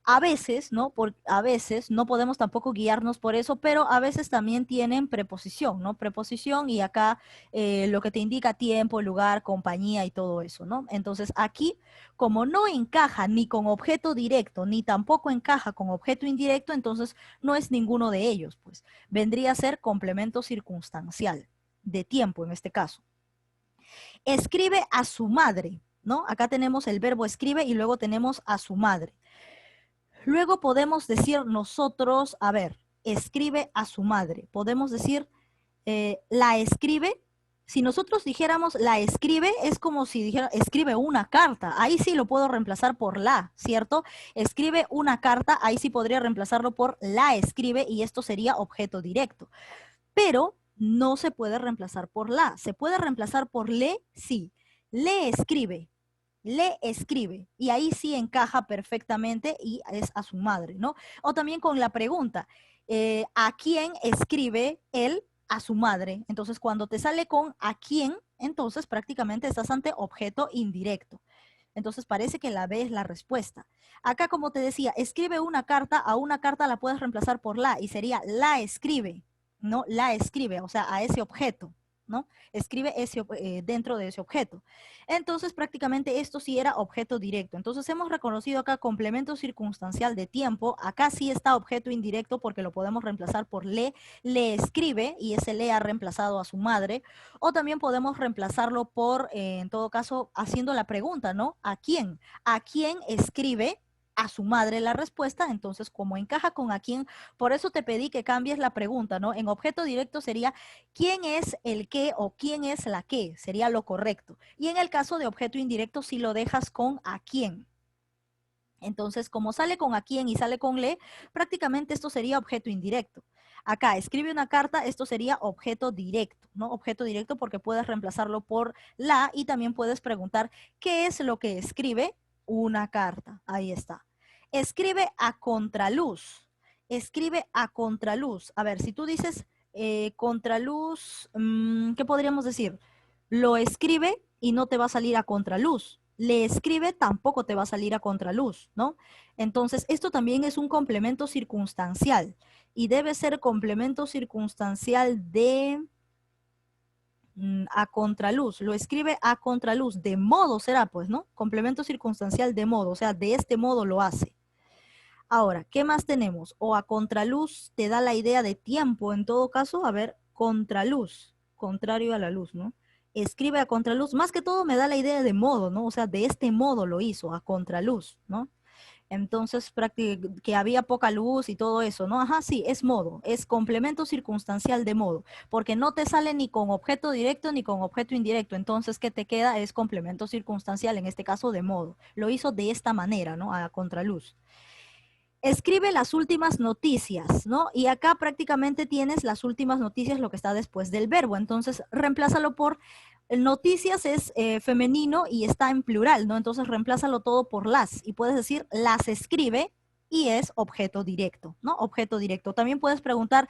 a veces, ¿no? A veces no podemos tampoco guiarnos por eso, pero a veces también tienen preposición, ¿no? Preposición y acá lo que te indica tiempo, lugar, compañía y todo eso, ¿no? Entonces aquí, como no encaja ni con objeto directo, ni tampoco encaja con objeto indirecto, entonces no es ninguno de ellos, pues. Vendría a ser complemento circunstancial, de tiempo en este caso. Escribe a su madre, ¿no? Acá tenemos el verbo escribe y luego tenemos a su madre. Luego podemos decir nosotros, a ver, escribe a su madre. Podemos decir, la escribe. Si nosotros dijéramos la escribe, es como si dijera, escribe una carta. Ahí sí lo puedo reemplazar por la, ¿cierto? Escribe una carta, ahí sí podría reemplazarlo por la escribe y esto sería objeto directo. Pero no se puede reemplazar por la. ¿Se puede reemplazar por le? Sí. Le escribe, le escribe y ahí sí encaja perfectamente y es a su madre, ¿no? O también con la pregunta, ¿a quién escribe él? A su madre. Entonces, cuando te sale con a quién, entonces prácticamente estás ante objeto indirecto. Entonces parece que la B es la respuesta. Acá, como te decía, escribe una carta, a una carta la puedes reemplazar por la y sería la escribe, ¿no? La escribe, o sea, a ese objeto, ¿no? Escribe dentro de ese objeto. Entonces, prácticamente esto sí era objeto directo. Entonces, hemos reconocido acá complemento circunstancial de tiempo. Acá sí está objeto indirecto porque lo podemos reemplazar por le escribe y ese le ha reemplazado a su madre. O también podemos reemplazarlo por, en todo caso, haciendo la pregunta, ¿no? ¿A quién? ¿A quién escribe? A su madre la respuesta, entonces como encaja con a quién, por eso te pedí que cambies la pregunta, ¿no? En objeto directo sería ¿quién es el qué o quién es la qué? Sería lo correcto. Y en el caso de objeto indirecto, si lo dejas con a quién. Entonces, como sale con a quién y sale con le, prácticamente esto sería objeto indirecto. Acá, escribe una carta, esto sería objeto directo, ¿no? Objeto directo porque puedes reemplazarlo por la y también puedes preguntar ¿qué es lo que escribe? Una carta. Ahí está. Escribe a contraluz. Escribe a contraluz. A ver, si tú dices contraluz, ¿qué podríamos decir? Lo escribe y no te va a salir a contraluz. Le escribe tampoco te va a salir a contraluz, ¿no? Entonces, esto también es un complemento circunstancial y debe ser complemento circunstancial de a contraluz. Lo escribe a contraluz. De modo será, pues, ¿no? Complemento circunstancial de modo, o sea, de este modo lo hace. Ahora, ¿qué más tenemos? O a contraluz te da la idea de tiempo, en todo caso, a ver, contraluz, contrario a la luz, ¿no? Escribe a contraluz, más que todo me da la idea de modo, ¿no? O sea, de este modo lo hizo, a contraluz, ¿no? Entonces, que había poca luz y todo eso, ¿no? Ajá, sí, es modo, es complemento circunstancial de modo, porque no te sale ni con objeto directo ni con objeto indirecto, entonces, ¿qué te queda? Es complemento circunstancial, en este caso de modo. Lo hizo de esta manera, ¿no? A contraluz. Escribe las últimas noticias, ¿no? Y acá prácticamente tienes las últimas noticias, lo que está después del verbo. Entonces, reemplázalo por noticias es femenino y está en plural, ¿no? Entonces, reemplázalo todo por las y puedes decir las escribe y es objeto directo, ¿no? Objeto directo. También puedes preguntar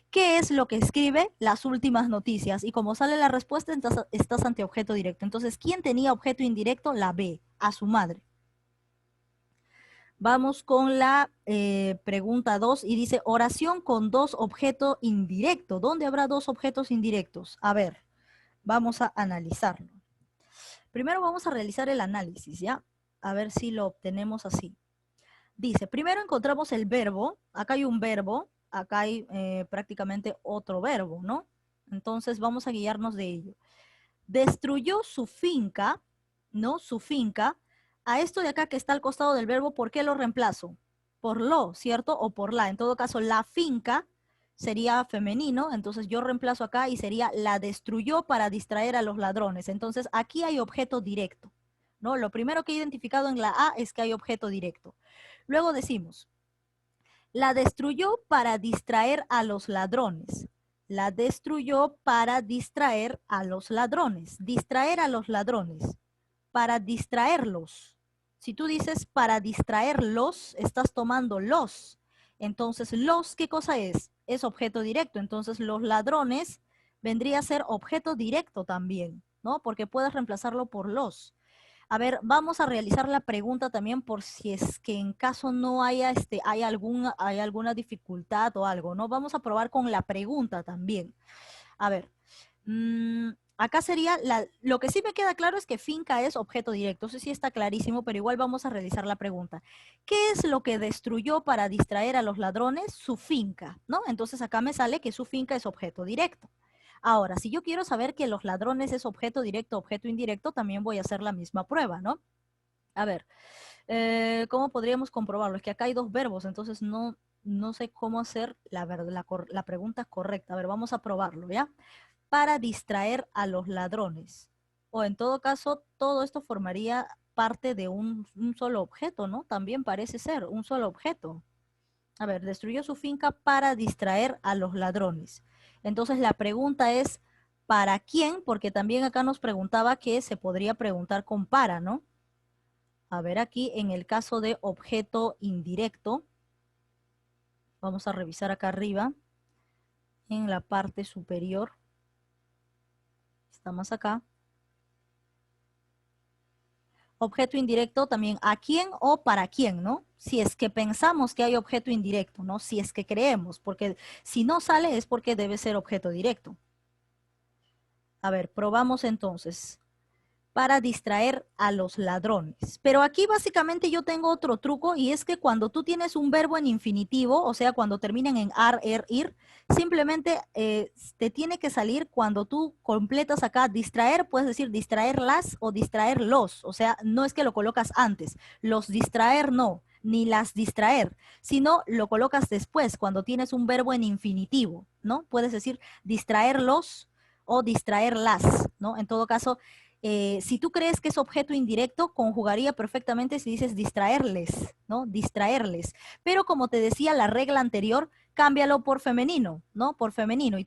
qué es lo que escribe las últimas noticias y como sale la respuesta, estás ante objeto directo. Entonces, ¿quién tenía objeto indirecto? La B, a su madre. Vamos con la pregunta 2 y dice oración con dos objetos indirectos. ¿Dónde habrá dos objetos indirectos? A ver, vamos a analizarlo. Primero vamos a realizar el análisis, ¿ya? A ver si lo obtenemos así. Dice, primero encontramos el verbo. Acá hay un verbo, acá hay prácticamente otro verbo, ¿no? Entonces vamos a guiarnos de ello. Destruyó su finca, ¿no? Su finca. A esto de acá que está al costado del verbo, ¿por qué lo reemplazo? Por lo, ¿cierto? O por la. En todo caso, la finca sería femenino, entonces yo reemplazo acá y sería la destruyó para distraer a los ladrones. Entonces, aquí hay objeto directo, ¿no? Lo primero que he identificado en la A es que hay objeto directo. Luego decimos, la destruyó para distraer a los ladrones. La destruyó para distraer a los ladrones. Distraer a los ladrones. Para distraerlos. Si tú dices para distraerlos, estás tomando los. Entonces, los, ¿qué cosa es? Es objeto directo. Entonces, los ladrones vendría a ser objeto directo también, ¿no? Porque puedes reemplazarlo por los. A ver, vamos a realizar la pregunta también por si es que en caso no haya, hay alguna dificultad o algo, ¿no? Vamos a probar con la pregunta también. A ver, acá sería, lo que sí me queda claro es que finca es objeto directo, eso sí está clarísimo, pero igual vamos a realizar la pregunta. ¿Qué es lo que destruyó para distraer a los ladrones? Su finca, ¿no? Entonces acá me sale que su finca es objeto directo. Ahora, si yo quiero saber que los ladrones es objeto directo, objeto indirecto, también voy a hacer la misma prueba, ¿no? A ver, ¿cómo podríamos comprobarlo? Es que acá hay dos verbos, entonces no sé cómo hacer la pregunta correcta. A ver, vamos a probarlo, ¿ya? Para distraer a los ladrones. O en todo caso, todo esto formaría parte de un solo objeto, ¿no? También parece ser un solo objeto. A ver, destruyó su finca para distraer a los ladrones. Entonces la pregunta es, ¿para quién? Porque también acá nos preguntaba que se podría preguntar con para, ¿no? A ver, aquí en el caso de objeto indirecto, vamos a revisar acá arriba, en la parte superior, está más acá. Objeto indirecto también, ¿a quién o para quién, no? Si es que pensamos que hay objeto indirecto, ¿no? Si es que creemos, porque si no sale es porque debe ser objeto directo. A ver, probamos entonces. Para distraer a los ladrones. Pero aquí básicamente yo tengo otro truco y es que cuando tú tienes un verbo en infinitivo, o sea, cuando terminan en ar, er, ir, simplemente te tiene que salir cuando tú completas acá distraer, puedes decir distraerlas o distraerlos, o sea, no es que lo colocas antes, los distraer no, ni las distraer, sino lo colocas después, cuando tienes un verbo en infinitivo, ¿no? Puedes decir distraerlos o distraerlas, ¿no? En todo caso, si tú crees que es objeto indirecto, conjugaría perfectamente si dices distraerles, ¿no? Distraerles. Pero como te decía la regla anterior, cámbialo por femenino, ¿no? Por femenino. Y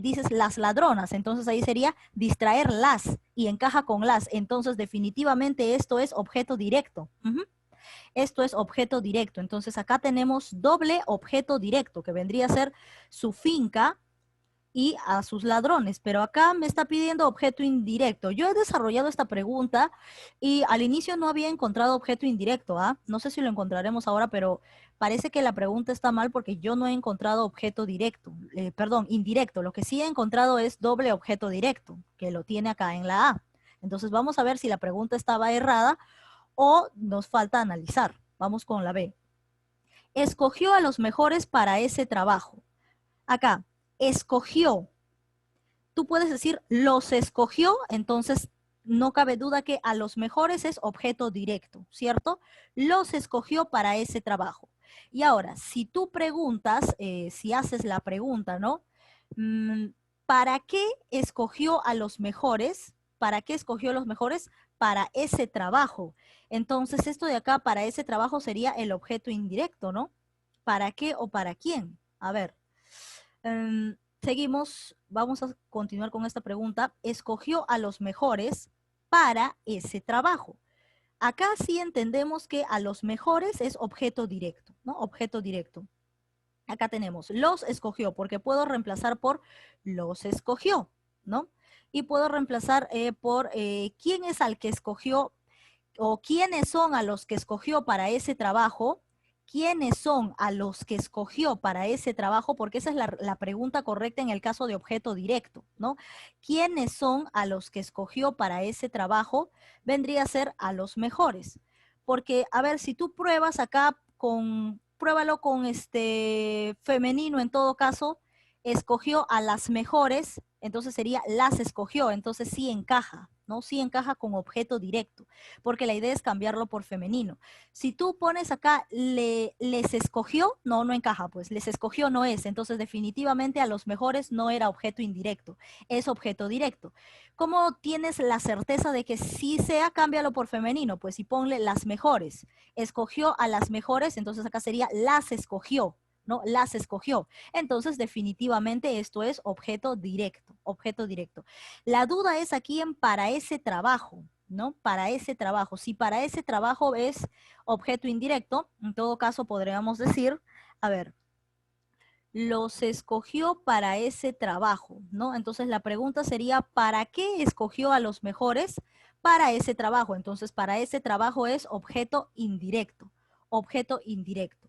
dices las ladronas, entonces ahí sería distraerlas y encaja con las. Entonces definitivamente esto es objeto directo. Esto es objeto directo. Entonces acá tenemos doble objeto directo, que vendría a ser su finca y a sus ladrones, pero acá me está pidiendo objeto indirecto. Yo he desarrollado esta pregunta y al inicio no había encontrado objeto indirecto, ¿ah? No sé si lo encontraremos ahora, pero parece que la pregunta está mal porque yo no he encontrado objeto directo, perdón, indirecto. Lo que sí he encontrado es doble objeto directo, que lo tiene acá en la A. Entonces vamos a ver si la pregunta estaba errada o nos falta analizar. Vamos con la B. escogió a los mejores para ese trabajo. Acá, escogió. Tú puedes decir los escogió, entonces no cabe duda que a los mejores es objeto directo, ¿cierto? Los escogió para ese trabajo. Y ahora, si tú preguntas, si haces la pregunta, ¿no? ¿Para qué escogió a los mejores? ¿Para qué escogió a los mejores? Para ese trabajo. Entonces, esto de acá, para ese trabajo, sería el objeto indirecto, ¿no? ¿Para qué o para quién? A ver. Seguimos, vamos a continuar con esta pregunta. Escogió a los mejores para ese trabajo. Acá sí entendemos que a los mejores es objeto directo, ¿no? Objeto directo. Acá tenemos los escogió, porque puedo reemplazar por los escogió, ¿no? Y puedo reemplazar por quién es al que escogió o quiénes son a los que escogió para ese trabajo. ¿Quiénes son a los que escogió para ese trabajo? Porque esa es la pregunta correcta en el caso de objeto directo, ¿no? ¿Quiénes son a los que escogió para ese trabajo? Vendría a ser a los mejores. Porque, a ver, si tú pruebas acá pruébalo con este femenino en todo caso, escogió a las mejores, entonces sería las escogió, entonces sí encaja, ¿no? Sí encaja con objeto directo, porque la idea es cambiarlo por femenino. Si tú pones acá les escogió, no encaja, pues les escogió no es, entonces definitivamente a los mejores no era objeto indirecto, es objeto directo. ¿Cómo tienes la certeza de que sí sea? Cámbialo por femenino, pues y ponle las mejores. Escogió a las mejores, entonces acá sería las escogió, ¿no? Las escogió. Entonces, definitivamente esto es objeto directo, objeto directo. La duda es aquí en para ese trabajo, ¿no? Para ese trabajo. Si para ese trabajo es objeto indirecto, en todo caso podríamos decir, a ver, los escogió para ese trabajo, ¿no? Entonces la pregunta sería, ¿para qué escogió a los mejores para ese trabajo? Entonces, para ese trabajo es objeto indirecto, objeto indirecto.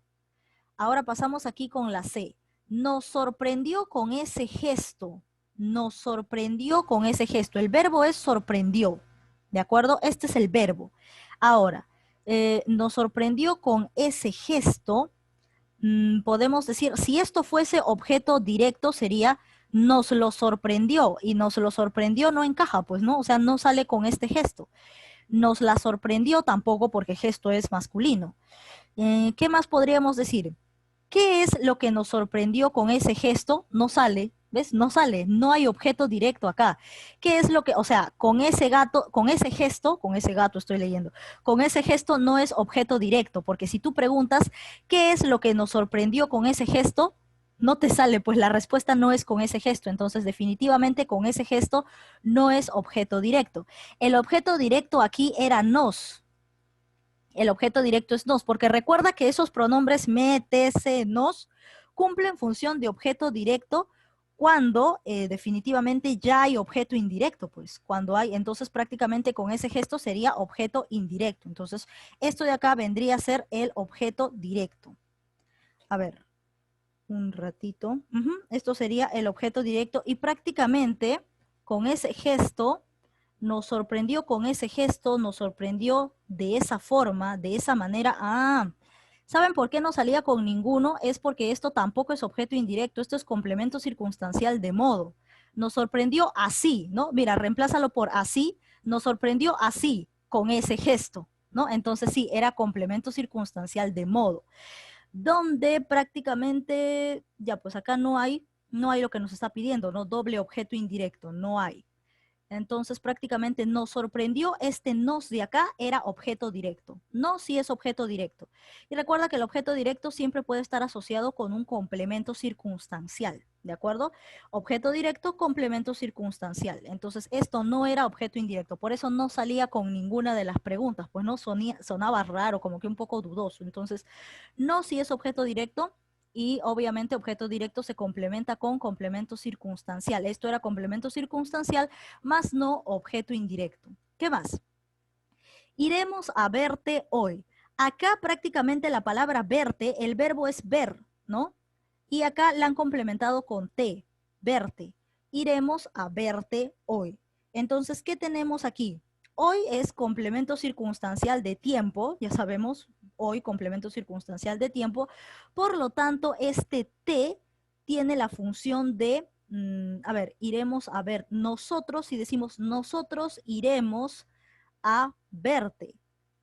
Ahora pasamos aquí con la C. Nos sorprendió con ese gesto. Nos sorprendió con ese gesto. El verbo es sorprendió. ¿De acuerdo? Este es el verbo. Ahora, nos sorprendió con ese gesto. Podemos decir, si esto fuese objeto directo, sería nos lo sorprendió. Y nos lo sorprendió no encaja, pues, ¿no? O sea, no sale con este gesto. Nos la sorprendió tampoco porque gesto es masculino. ¿Qué más podríamos decir? ¿Qué es lo que nos sorprendió con ese gesto? No sale, ¿ves? No sale, no hay objeto directo acá. ¿Qué es lo que, o sea, con ese gato, con ese gato estoy leyendo, con ese gesto no es objeto directo, porque si tú preguntas, ¿qué es lo que nos sorprendió con ese gesto? No te sale, pues la respuesta no es con ese gesto, entonces definitivamente con ese gesto no es objeto directo. El objeto directo aquí era nos, el objeto directo es nos, porque recuerda que esos pronombres me, te, se, nos cumplen función de objeto directo cuando definitivamente ya hay objeto indirecto, pues cuando hay, entonces prácticamente con ese gesto sería objeto indirecto. Entonces, esto de acá vendría a ser el objeto directo. A ver, un ratito. Esto sería el objeto directo y prácticamente con ese gesto nos sorprendió con ese gesto, nos sorprendió de esa forma, de esa manera. Ah, ¿saben por qué no salía con ninguno? Es porque esto tampoco es objeto indirecto, esto es complemento circunstancial de modo. Nos sorprendió así, ¿no? Mira, reemplázalo por así, nos sorprendió así, con ese gesto, ¿no? Entonces sí, era complemento circunstancial de modo. Donde prácticamente, ya pues acá no hay lo que nos está pidiendo, ¿no? Doble objeto indirecto, no hay. Entonces prácticamente nos sorprendió, este nos de acá era objeto directo. No si es objeto directo. Y recuerda que el objeto directo siempre puede estar asociado con un complemento circunstancial, ¿de acuerdo? Objeto directo, complemento circunstancial. Entonces esto no era objeto indirecto, por eso no salía con ninguna de las preguntas, pues no sonaba raro, como que un poco dudoso. Entonces, no si es objeto directo, y obviamente objeto directo se complementa con complemento circunstancial. Esto era complemento circunstancial más no objeto indirecto. ¿Qué más? Iremos a verte hoy. Acá prácticamente la palabra verte, el verbo es ver, ¿no? Y acá la han complementado con te, verte. Iremos a verte hoy. Entonces, ¿qué tenemos aquí? Hoy es complemento circunstancial de tiempo, ya sabemos, hoy, complemento circunstancial de tiempo. Por lo tanto, este te tiene la función de, a ver, iremos a ver, nosotros, si decimos nosotros iremos a verte.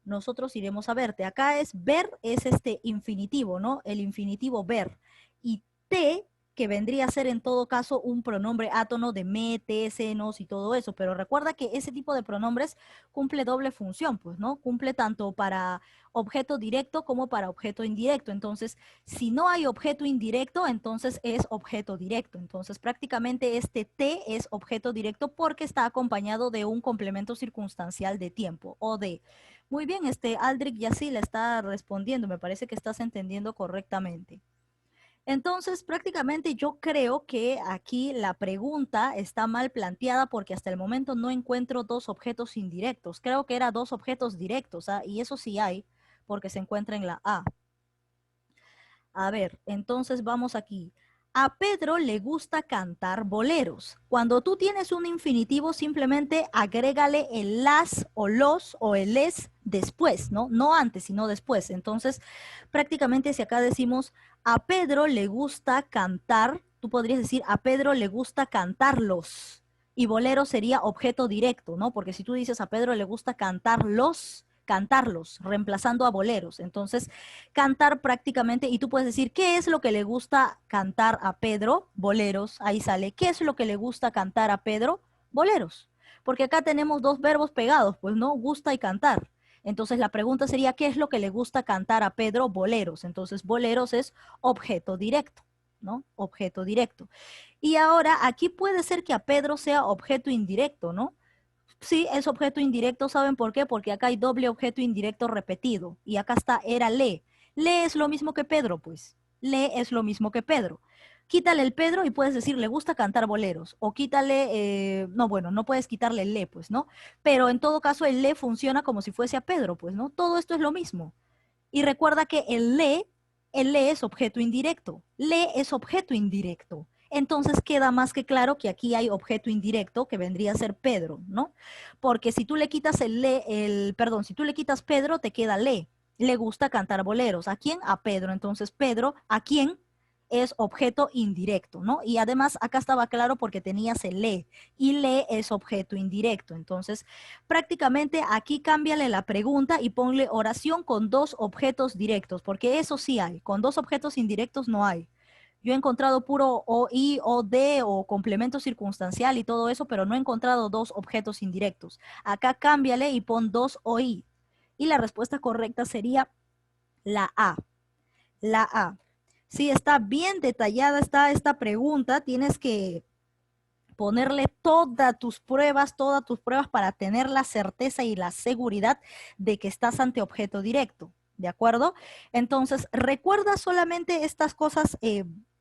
Nosotros iremos a verte. Acá es ver, es este infinitivo, ¿no? El infinitivo ver. Y te, que vendría a ser en todo caso un pronombre átono de me, te, se, nos y todo eso. Pero recuerda que ese tipo de pronombres cumple doble función, pues, ¿no? Cumple tanto para objeto directo como para objeto indirecto. Entonces, si no hay objeto indirecto, entonces es objeto directo. Entonces, prácticamente este te es objeto directo porque está acompañado de un complemento circunstancial de tiempo o de. Muy bien, Aldrich ya sí le está respondiendo. Me parece que estás entendiendo correctamente. Entonces, prácticamente yo creo que aquí la pregunta está mal planteada porque hasta el momento no encuentro dos objetos indirectos. Creo que era dos objetos directos, ¿ah? Y eso sí hay, porque se encuentra en la A. A ver, entonces vamos aquí. A Pedro le gusta cantar boleros. Cuando tú tienes un infinitivo, simplemente agrégale el las o los o el es después, ¿no? No antes, sino después. Entonces, prácticamente si acá decimos a Pedro le gusta cantar, tú podrías decir a Pedro le gusta cantarlos. Y bolero sería objeto directo, ¿no? Porque si tú dices a Pedro le gusta cantarlos, reemplazando a boleros. Entonces, cantar prácticamente, y tú puedes decir, ¿qué es lo que le gusta cantar a Pedro? Boleros, ahí sale. ¿Qué es lo que le gusta cantar a Pedro? Boleros. Porque acá tenemos dos verbos pegados, pues no, gusta y cantar. Entonces la pregunta sería, ¿qué es lo que le gusta cantar a Pedro? Boleros. Entonces boleros es objeto directo, ¿no? Objeto directo. Y ahora aquí puede ser que a Pedro sea objeto indirecto, ¿no? Sí, es objeto indirecto, ¿saben por qué? Porque acá hay doble objeto indirecto repetido. Y acá está, era le. Le es lo mismo que Pedro, pues. Le es lo mismo que Pedro. Quítale el Pedro y puedes decir, le gusta cantar boleros. O quítale, no, bueno, no puedes quitarle el le, pues, ¿no? Pero en todo caso el le funciona como si fuese a Pedro, pues, ¿no? Todo esto es lo mismo. Y recuerda que el le es objeto indirecto. Le es objeto indirecto. Entonces queda más que claro que aquí hay objeto indirecto que vendría a ser Pedro, ¿no? Porque si tú le quitas perdón, si tú le quitas Pedro, te queda le. Le gusta cantar boleros. ¿A quién? A Pedro. Entonces Pedro, ¿a quién? Es objeto indirecto, ¿no? Y además acá estaba claro porque tenías el le y le es objeto indirecto. Entonces, prácticamente aquí cámbiale la pregunta y ponle oración con dos objetos directos, porque eso sí hay, con dos objetos indirectos no hay. Yo he encontrado puro o, i, o, de, o complemento circunstancial y todo eso, pero no he encontrado dos objetos indirectos. Acá cámbiale y pon dos o, i. Y la respuesta correcta sería la A. La A. Sí, está bien detallada esta pregunta. Tienes que ponerle todas tus pruebas para tener la certeza y la seguridad de que estás ante objeto directo, ¿de acuerdo? Entonces, recuerda solamente estas cosas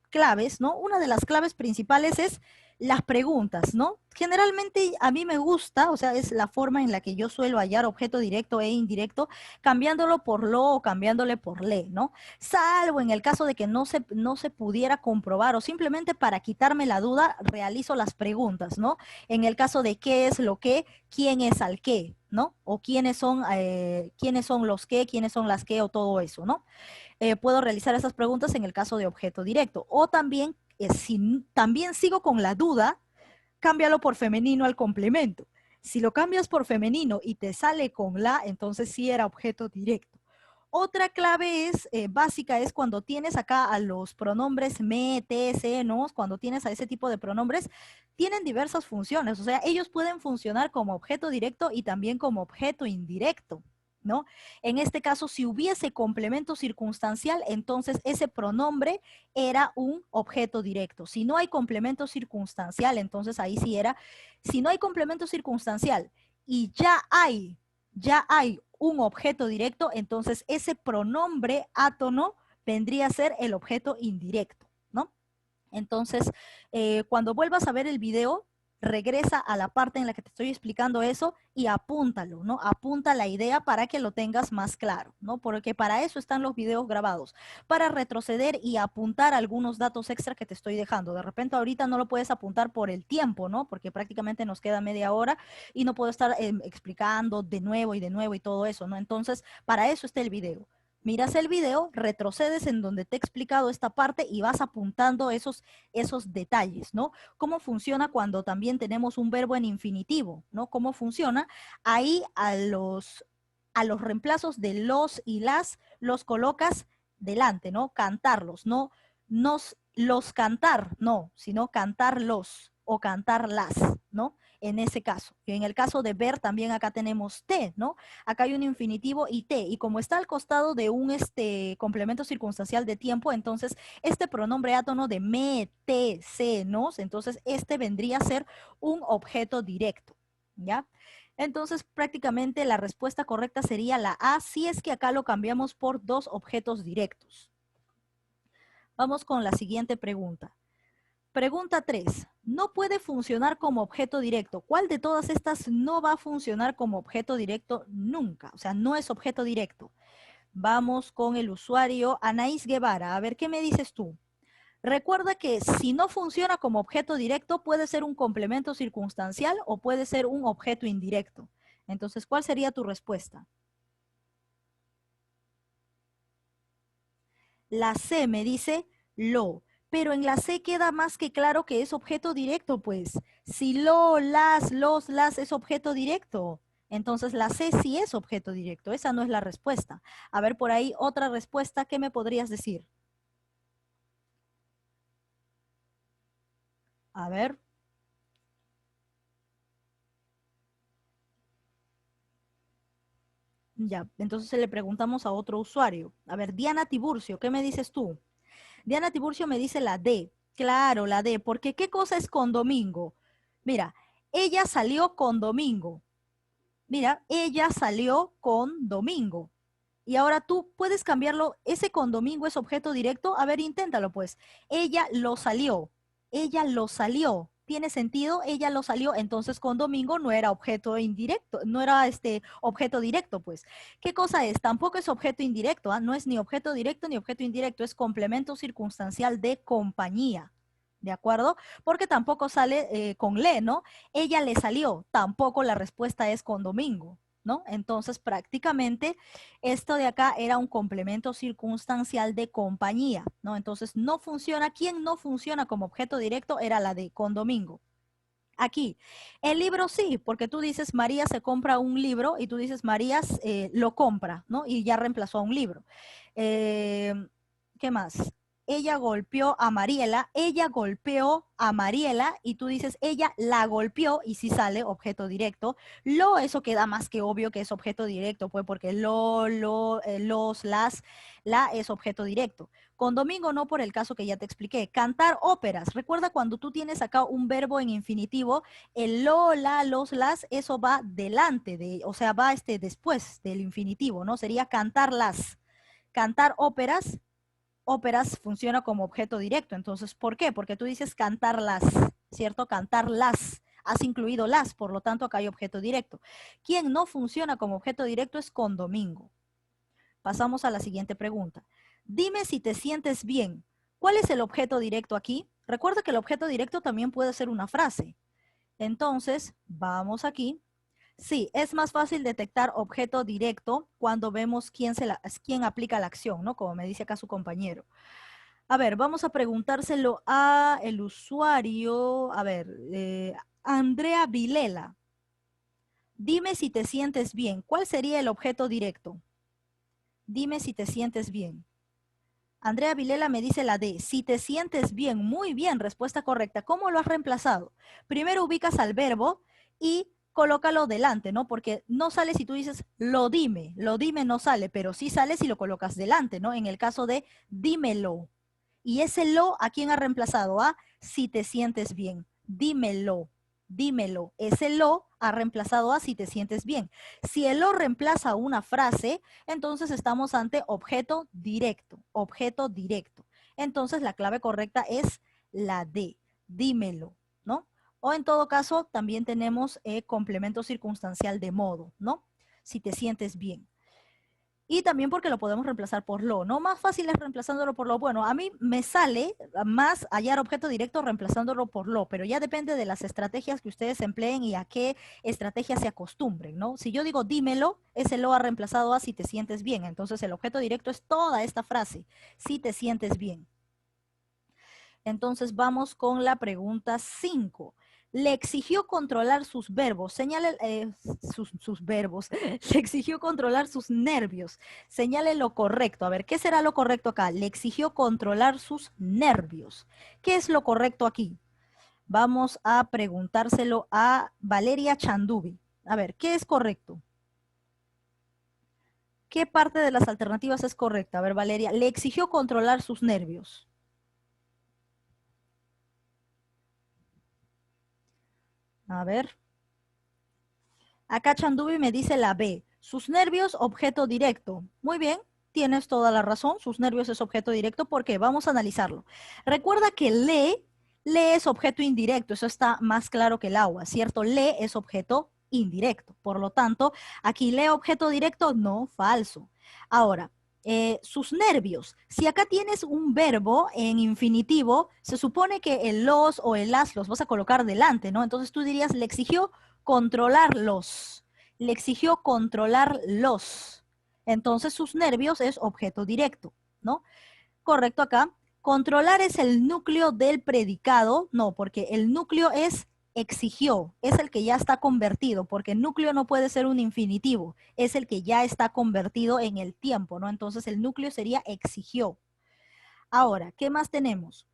claves, ¿no? Una de las claves principales es las preguntas, ¿no? Generalmente a mí me gusta, o sea, es la forma en la que yo suelo hallar objeto directo e indirecto, cambiándolo por lo o cambiándole por le, ¿no? Salvo en el caso de que no se pudiera comprobar o simplemente para quitarme la duda, realizo las preguntas, ¿no? En el caso de qué es lo que, quién es al qué, ¿no? O quiénes son los qué, quiénes son las qué o todo eso, ¿no? Puedo realizar esas preguntas en el caso de objeto directo. O también, si también sigo con la duda, cámbialo por femenino al complemento. Si lo cambias por femenino y te sale con la, entonces sí era objeto directo. Otra clave básica es cuando tienes acá a los pronombres me, te, se, nos, cuando tienes a ese tipo de pronombres, tienen diversas funciones. O sea, ellos pueden funcionar como objeto directo y también como objeto indirecto, ¿no? En este caso, si hubiese complemento circunstancial, entonces ese pronombre era un objeto directo. Si no hay complemento circunstancial, entonces ahí sí era, si no hay complemento circunstancial y ya hay un objeto directo, entonces ese pronombre átono vendría a ser el objeto indirecto, ¿no? Entonces, cuando vuelvas a ver el video, regresa a la parte en la que te estoy explicando eso y apúntalo, ¿no? Apunta la idea para que lo tengas más claro, ¿no? Porque para eso están los videos grabados, para retroceder y apuntar algunos datos extra que te estoy dejando. De repente ahorita no lo puedes apuntar por el tiempo, ¿no? Porque prácticamente nos queda media hora y no puedo estar explicando de nuevo y de nuevo y todo eso, ¿no? Entonces, para eso está el video. Miras el video, retrocedes en donde te he explicado esta parte y vas apuntando esos detalles, ¿no? Cómo funciona cuando también tenemos un verbo en infinitivo, ¿no? Cómo funciona. Ahí a los reemplazos de los y las los colocas delante, ¿no? Cantarlos, no los cantar, no, sino cantarlos o cantarlas, ¿no? En ese caso. Y en el caso de ver, también acá tenemos te, ¿no? Acá hay un infinitivo y te, y como está al costado de un complemento circunstancial de tiempo, entonces este pronombre átono de me, te, se, nos, entonces este vendría a ser un objeto directo, ¿ya? Entonces prácticamente la respuesta correcta sería la A, si es que acá lo cambiamos por dos objetos directos. Vamos con la siguiente pregunta. Pregunta 3. No puede funcionar como objeto directo. ¿Cuál de todas estas no va a funcionar como objeto directo nunca? O sea, no es objeto directo. Vamos con el usuario Anaís Guevara. A ver, ¿qué me dices tú? Recuerda que si no funciona como objeto directo, puede ser un complemento circunstancial o puede ser un objeto indirecto. Entonces, ¿cuál sería tu respuesta? La C me dice lo, pero en la C queda más que claro que es objeto directo, pues. Si lo, las, los, las es objeto directo, entonces la C sí es objeto directo. Esa no es la respuesta. A ver, por ahí otra respuesta, ¿qué me podrías decir? A ver. Ya, entonces le preguntamos a otro usuario. A ver, Diana Tiburcio, ¿qué me dices tú? Diana Tiburcio me dice la D. Claro, la D, porque ¿qué cosa es con domingo? Mira, ella salió con domingo. Mira, ella salió con domingo. Y ahora tú puedes cambiarlo, ese con domingo es objeto directo. A ver, inténtalo pues. Ella lo salió. Ella lo salió. ¿Tiene sentido? Ella lo salió. Entonces con domingo no era objeto indirecto, no era objeto directo, pues. ¿Qué cosa es? Tampoco es objeto indirecto, ¿ah? No es ni objeto directo ni objeto indirecto, es complemento circunstancial de compañía. ¿De acuerdo? Porque tampoco sale con le, ¿no? Ella le salió. Tampoco la respuesta es con domingo, ¿no? Entonces prácticamente esto de acá era un complemento circunstancial de compañía, ¿no? Entonces no funciona. ¿Quién no funciona como objeto directo? Era la de con domingo. Aquí, el libro sí, porque tú dices María se compra un libro y tú dices María lo compra, ¿no? Y ya reemplazó a un libro. Eh, ¿Qué más? Ella golpeó a Mariela y tú dices ella la golpeó y si sale objeto directo. Eso queda más que obvio que es objeto directo, pues porque los, las, la es objeto directo. Con domingo no por el caso que ya te expliqué. Cantar óperas. Recuerda cuando tú tienes acá un verbo en infinitivo, el lo, la, los, las, eso va delante o sea, va después del infinitivo, ¿no? Sería cantarlas. Cantar óperas, óperas funciona como objeto directo. Entonces, ¿por qué? Porque tú dices cantarlas, ¿cierto? Cantarlas. Has incluido las, por lo tanto acá hay objeto directo. Quien no funciona como objeto directo es con domingo. Pasamos a la siguiente pregunta. Dime si te sientes bien. ¿Cuál es el objeto directo aquí? Recuerda que el objeto directo también puede ser una frase. Entonces, vamos aquí. Sí, es más fácil detectar objeto directo cuando vemos quién aplica la acción, ¿no? Como me dice acá su compañero. A ver, vamos a preguntárselo a el usuario. A ver, Andrea Vilela. Dime si te sientes bien. ¿Cuál sería el objeto directo? Dime si te sientes bien. Andrea Vilela me dice la D. Si te sientes bien, muy bien, respuesta correcta. ¿Cómo lo has reemplazado? Primero ubicas al verbo y colócalo delante, ¿no? Porque no sale si tú dices lo dime no sale, pero sí sale si lo colocas delante, ¿no? En el caso de dímelo. Y ese lo, ¿a quién ha reemplazado? A si te sientes bien. Dímelo, dímelo. Ese lo ha reemplazado a si te sientes bien. Si el lo reemplaza una frase, entonces estamos ante objeto directo, objeto directo. Entonces la clave correcta es la D, dímelo, ¿no? O en todo caso, también tenemos complemento circunstancial de modo, ¿no? Si te sientes bien. Y también porque lo podemos reemplazar por lo, ¿no? Más fácil es reemplazándolo por lo. Bueno, a mí me sale más hallar objeto directo reemplazándolo por lo, pero ya depende de las estrategias que ustedes empleen y a qué estrategia se acostumbren, ¿no? Si yo digo dímelo, ese lo ha reemplazado a si te sientes bien. Entonces el objeto directo es toda esta frase, si te sientes bien. Entonces vamos con la pregunta 5. Le exigió controlar sus verbos, señale sus verbos, le exigió controlar sus nervios, señale lo correcto. A ver, ¿qué será lo correcto acá? Le exigió controlar sus nervios. ¿Qué es lo correcto aquí? Vamos a preguntárselo a Valeria Chandubi. A ver, ¿qué es correcto? ¿Qué parte de las alternativas es correcta? A ver, Valeria, le exigió controlar sus nervios. A ver. Acá Chandubi me dice la B. Sus nervios, objeto directo. Muy bien, tienes toda la razón. Sus nervios es objeto directo. ¿Por qué? Vamos a analizarlo. Recuerda que le es objeto indirecto. Eso está más claro que el agua, ¿cierto? Le es objeto indirecto. Por lo tanto, aquí le objeto directo, no, falso. Ahora, sus nervios. Si acá tienes un verbo en infinitivo, se supone que el los o el las los vas a colocar delante, ¿no? Entonces tú dirías, le exigió controlarlos. Le exigió controlarlos. Entonces sus nervios es objeto directo, ¿no? Correcto acá. Controlar es el núcleo del predicado. No, porque el núcleo es exigió, es el que ya está convertido, porque el núcleo no puede ser un infinitivo, es el que ya está convertido en el tiempo, ¿no? Entonces el núcleo sería exigió. Ahora, ¿qué más tenemos?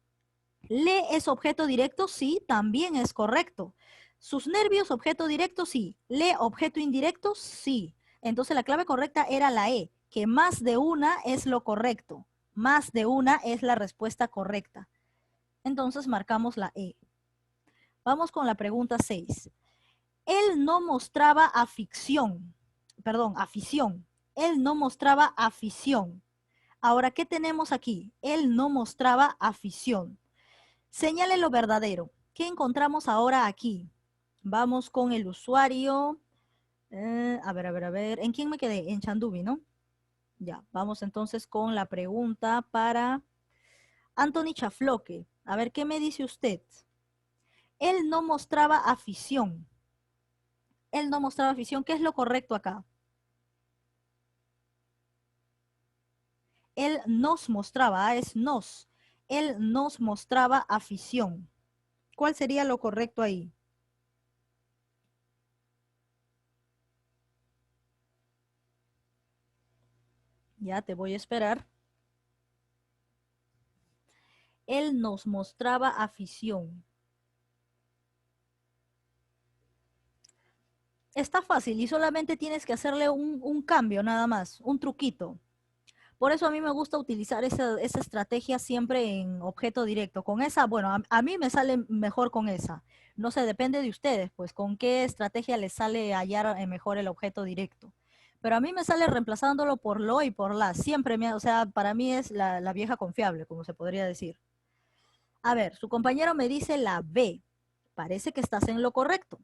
Le es objeto directo, sí, también es correcto. Sus nervios, objeto directo, sí. Le, objeto indirecto, sí. Entonces la clave correcta era la E, que más de una es lo correcto. Más de una es la respuesta correcta. Entonces marcamos la E. Vamos con la pregunta 6. Él no mostraba afición. Él no mostraba afición. Ahora, ¿qué tenemos aquí? Él no mostraba afición. Señale lo verdadero. ¿Qué encontramos ahora aquí? Vamos con el usuario. A ver. ¿En quién me quedé? En Chandubi, ¿no? Ya, vamos entonces con la pregunta para Anthony Chafloque. A ver, ¿qué me dice usted? Él no mostraba afición. Él no mostraba afición. ¿Qué es lo correcto acá? Él nos mostraba, es nos. Él nos mostraba afición. ¿Cuál sería lo correcto ahí? Ya te voy a esperar. Él nos mostraba afición. Está fácil y solamente tienes que hacerle un cambio nada más, un truquito. Por eso a mí me gusta utilizar esa estrategia siempre en objeto directo. Con esa, bueno, a mí me sale mejor con esa. No sé, depende de ustedes, pues con qué estrategia les sale hallar mejor el objeto directo. Pero a mí me sale reemplazándolo por lo y por la. Siempre, o sea, para mí es la vieja confiable, como se podría decir. A ver, su compañero me dice la B. Parece que estás en lo correcto.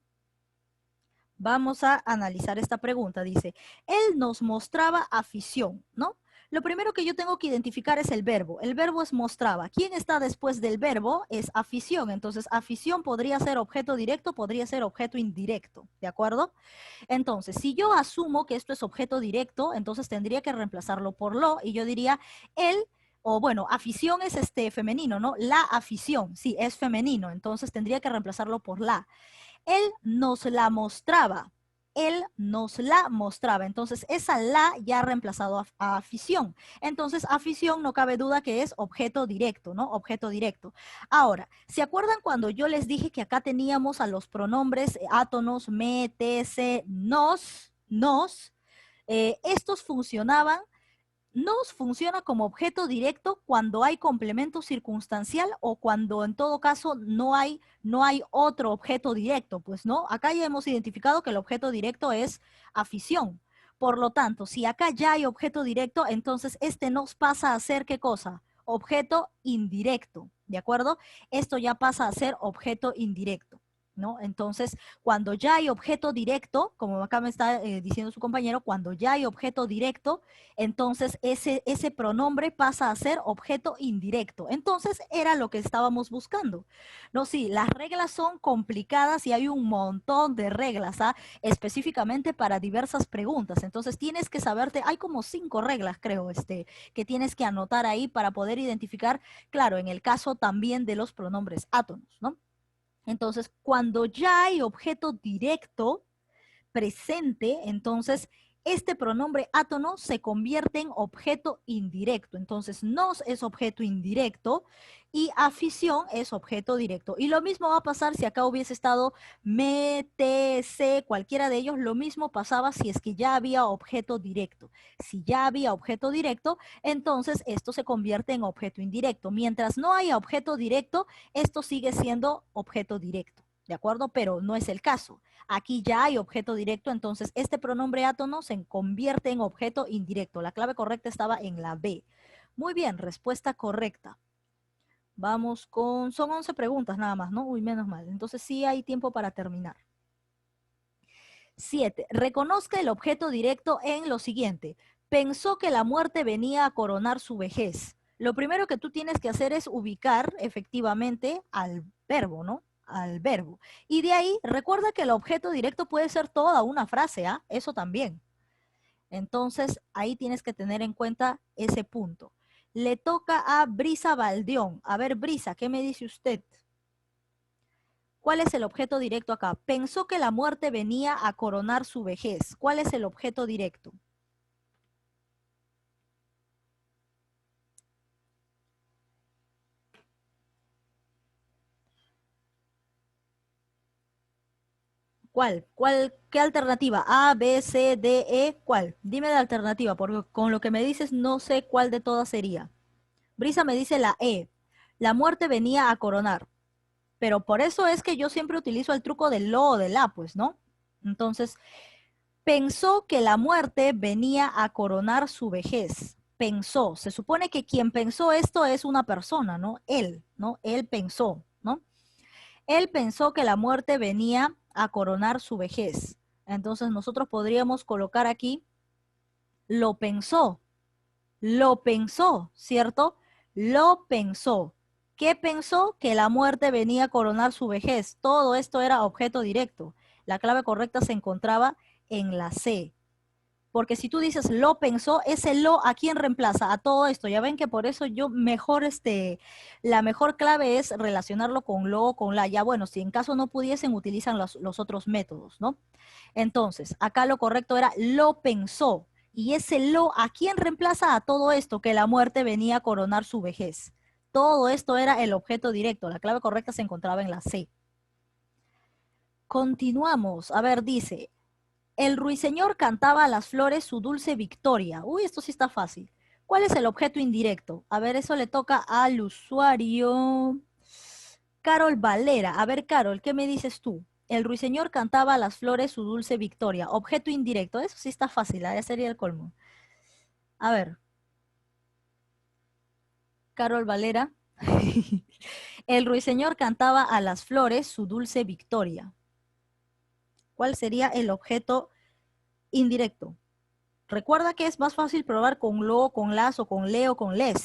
Vamos a analizar esta pregunta. Dice, él nos mostraba afición, ¿no? Lo primero que yo tengo que identificar es el verbo. El verbo es mostraba. ¿Quién está después del verbo? Es afición. Entonces, afición podría ser objeto directo, podría ser objeto indirecto, ¿de acuerdo? Entonces, si yo asumo que esto es objeto directo, entonces tendría que reemplazarlo por lo y yo diría, él, o bueno, afición es femenino, ¿no? La afición, sí, es femenino, entonces tendría que reemplazarlo por la. Él nos la mostraba. Él nos la mostraba. Entonces, esa la ya ha reemplazado a afición. Entonces, afición no cabe duda que es objeto directo, ¿no? Objeto directo. Ahora, ¿se acuerdan cuando yo les dije que acá teníamos a los pronombres átonos, me, te, se, nos? Estos funcionaban. Nos funciona como objeto directo cuando hay complemento circunstancial o cuando en todo caso no hay otro objeto directo, pues no. Acá ya hemos identificado que el objeto directo es afición. Por lo tanto, si acá ya hay objeto directo, entonces este nos pasa a ser ¿qué cosa? Objeto indirecto, ¿de acuerdo? Esto ya pasa a ser objeto indirecto. ¿no? Entonces, cuando ya hay objeto directo, como acá me está diciendo su compañero, cuando ya hay objeto directo, entonces ese pronombre pasa a ser objeto indirecto. Entonces, era lo que estábamos buscando. No, sí, las reglas son complicadas y hay un montón de reglas, ¿ah? Específicamente para diversas preguntas. Entonces, tienes que saberte, hay como 5 reglas, creo, que tienes que anotar ahí para poder identificar, claro, en el caso también de los pronombres átonos, ¿no? Entonces, cuando ya hay objeto directo presente, entonces este pronombre átono se convierte en objeto indirecto. Entonces, nos es objeto indirecto y afición es objeto directo. Y lo mismo va a pasar si acá hubiese estado me, te, se, cualquiera de ellos. Lo mismo pasaba si es que ya había objeto directo. Si ya había objeto directo, entonces esto se convierte en objeto indirecto. Mientras no haya objeto directo, esto sigue siendo objeto directo. ¿De acuerdo? Pero no es el caso. Aquí ya hay objeto directo, entonces este pronombre átono se convierte en objeto indirecto. La clave correcta estaba en la B. Muy bien, respuesta correcta. Vamos con, son 11 preguntas nada más, ¿no? Uy, menos mal. Entonces sí hay tiempo para terminar. 7. Reconozca el objeto directo en lo siguiente. Pensó que la muerte venía a coronar su vejez. Lo primero que tú tienes que hacer es ubicar efectivamente al verbo, ¿no? Al verbo. Y de ahí, recuerda que el objeto directo puede ser toda una frase, ¿ah? Eso también. Entonces, ahí tienes que tener en cuenta ese punto. Le toca a Brisa Baldeón. A ver, Brisa, ¿qué me dice usted? ¿Cuál es el objeto directo acá? Pensó que la muerte venía a coronar su vejez. ¿Cuál es el objeto directo? ¿Cuál? ¿Qué alternativa? A, B, C, D, E, ¿cuál? Dime la alternativa, porque con lo que me dices no sé cuál de todas sería. Brisa me dice la E. La muerte venía a coronar. Pero por eso es que yo siempre utilizo el truco del lo o del la, pues, ¿no? Entonces, pensó que la muerte venía a coronar su vejez. Pensó. Se supone que quien pensó esto es una persona, ¿no? Él, ¿no? Él pensó, ¿no? Él pensó que la muerte venía a coronar su vejez. Entonces nosotros podríamos colocar aquí, lo pensó, ¿cierto? Lo pensó. ¿Qué pensó? Que la muerte venía a coronar su vejez. Todo esto era objeto directo. La clave correcta se encontraba en la C. Porque si tú dices lo pensó, ese lo, ¿a quién reemplaza? A todo esto. Ya ven que por eso yo mejor, la mejor clave es relacionarlo con lo o con la. Ya bueno, si en caso no pudiesen, utilizan los otros métodos, ¿no? Entonces, acá lo correcto era lo pensó. Y ese lo, ¿a quién reemplaza a todo esto? Que la muerte venía a coronar su vejez. Todo esto era el objeto directo. La clave correcta se encontraba en la C. Continuamos. A ver, dice, el ruiseñor cantaba a las flores su dulce victoria. Uy, esto sí está fácil. ¿Cuál es el objeto indirecto? A ver, eso le toca al usuario Carol Valera. A ver, Carol, ¿qué me dices tú? El ruiseñor cantaba a las flores su dulce victoria. Objeto indirecto. Eso sí está fácil, ya sería el colmo. A ver, Carol Valera. El ruiseñor cantaba a las flores su dulce victoria. ¿Cuál sería el objeto indirecto? Recuerda que es más fácil probar con lo, con las o con le o con les.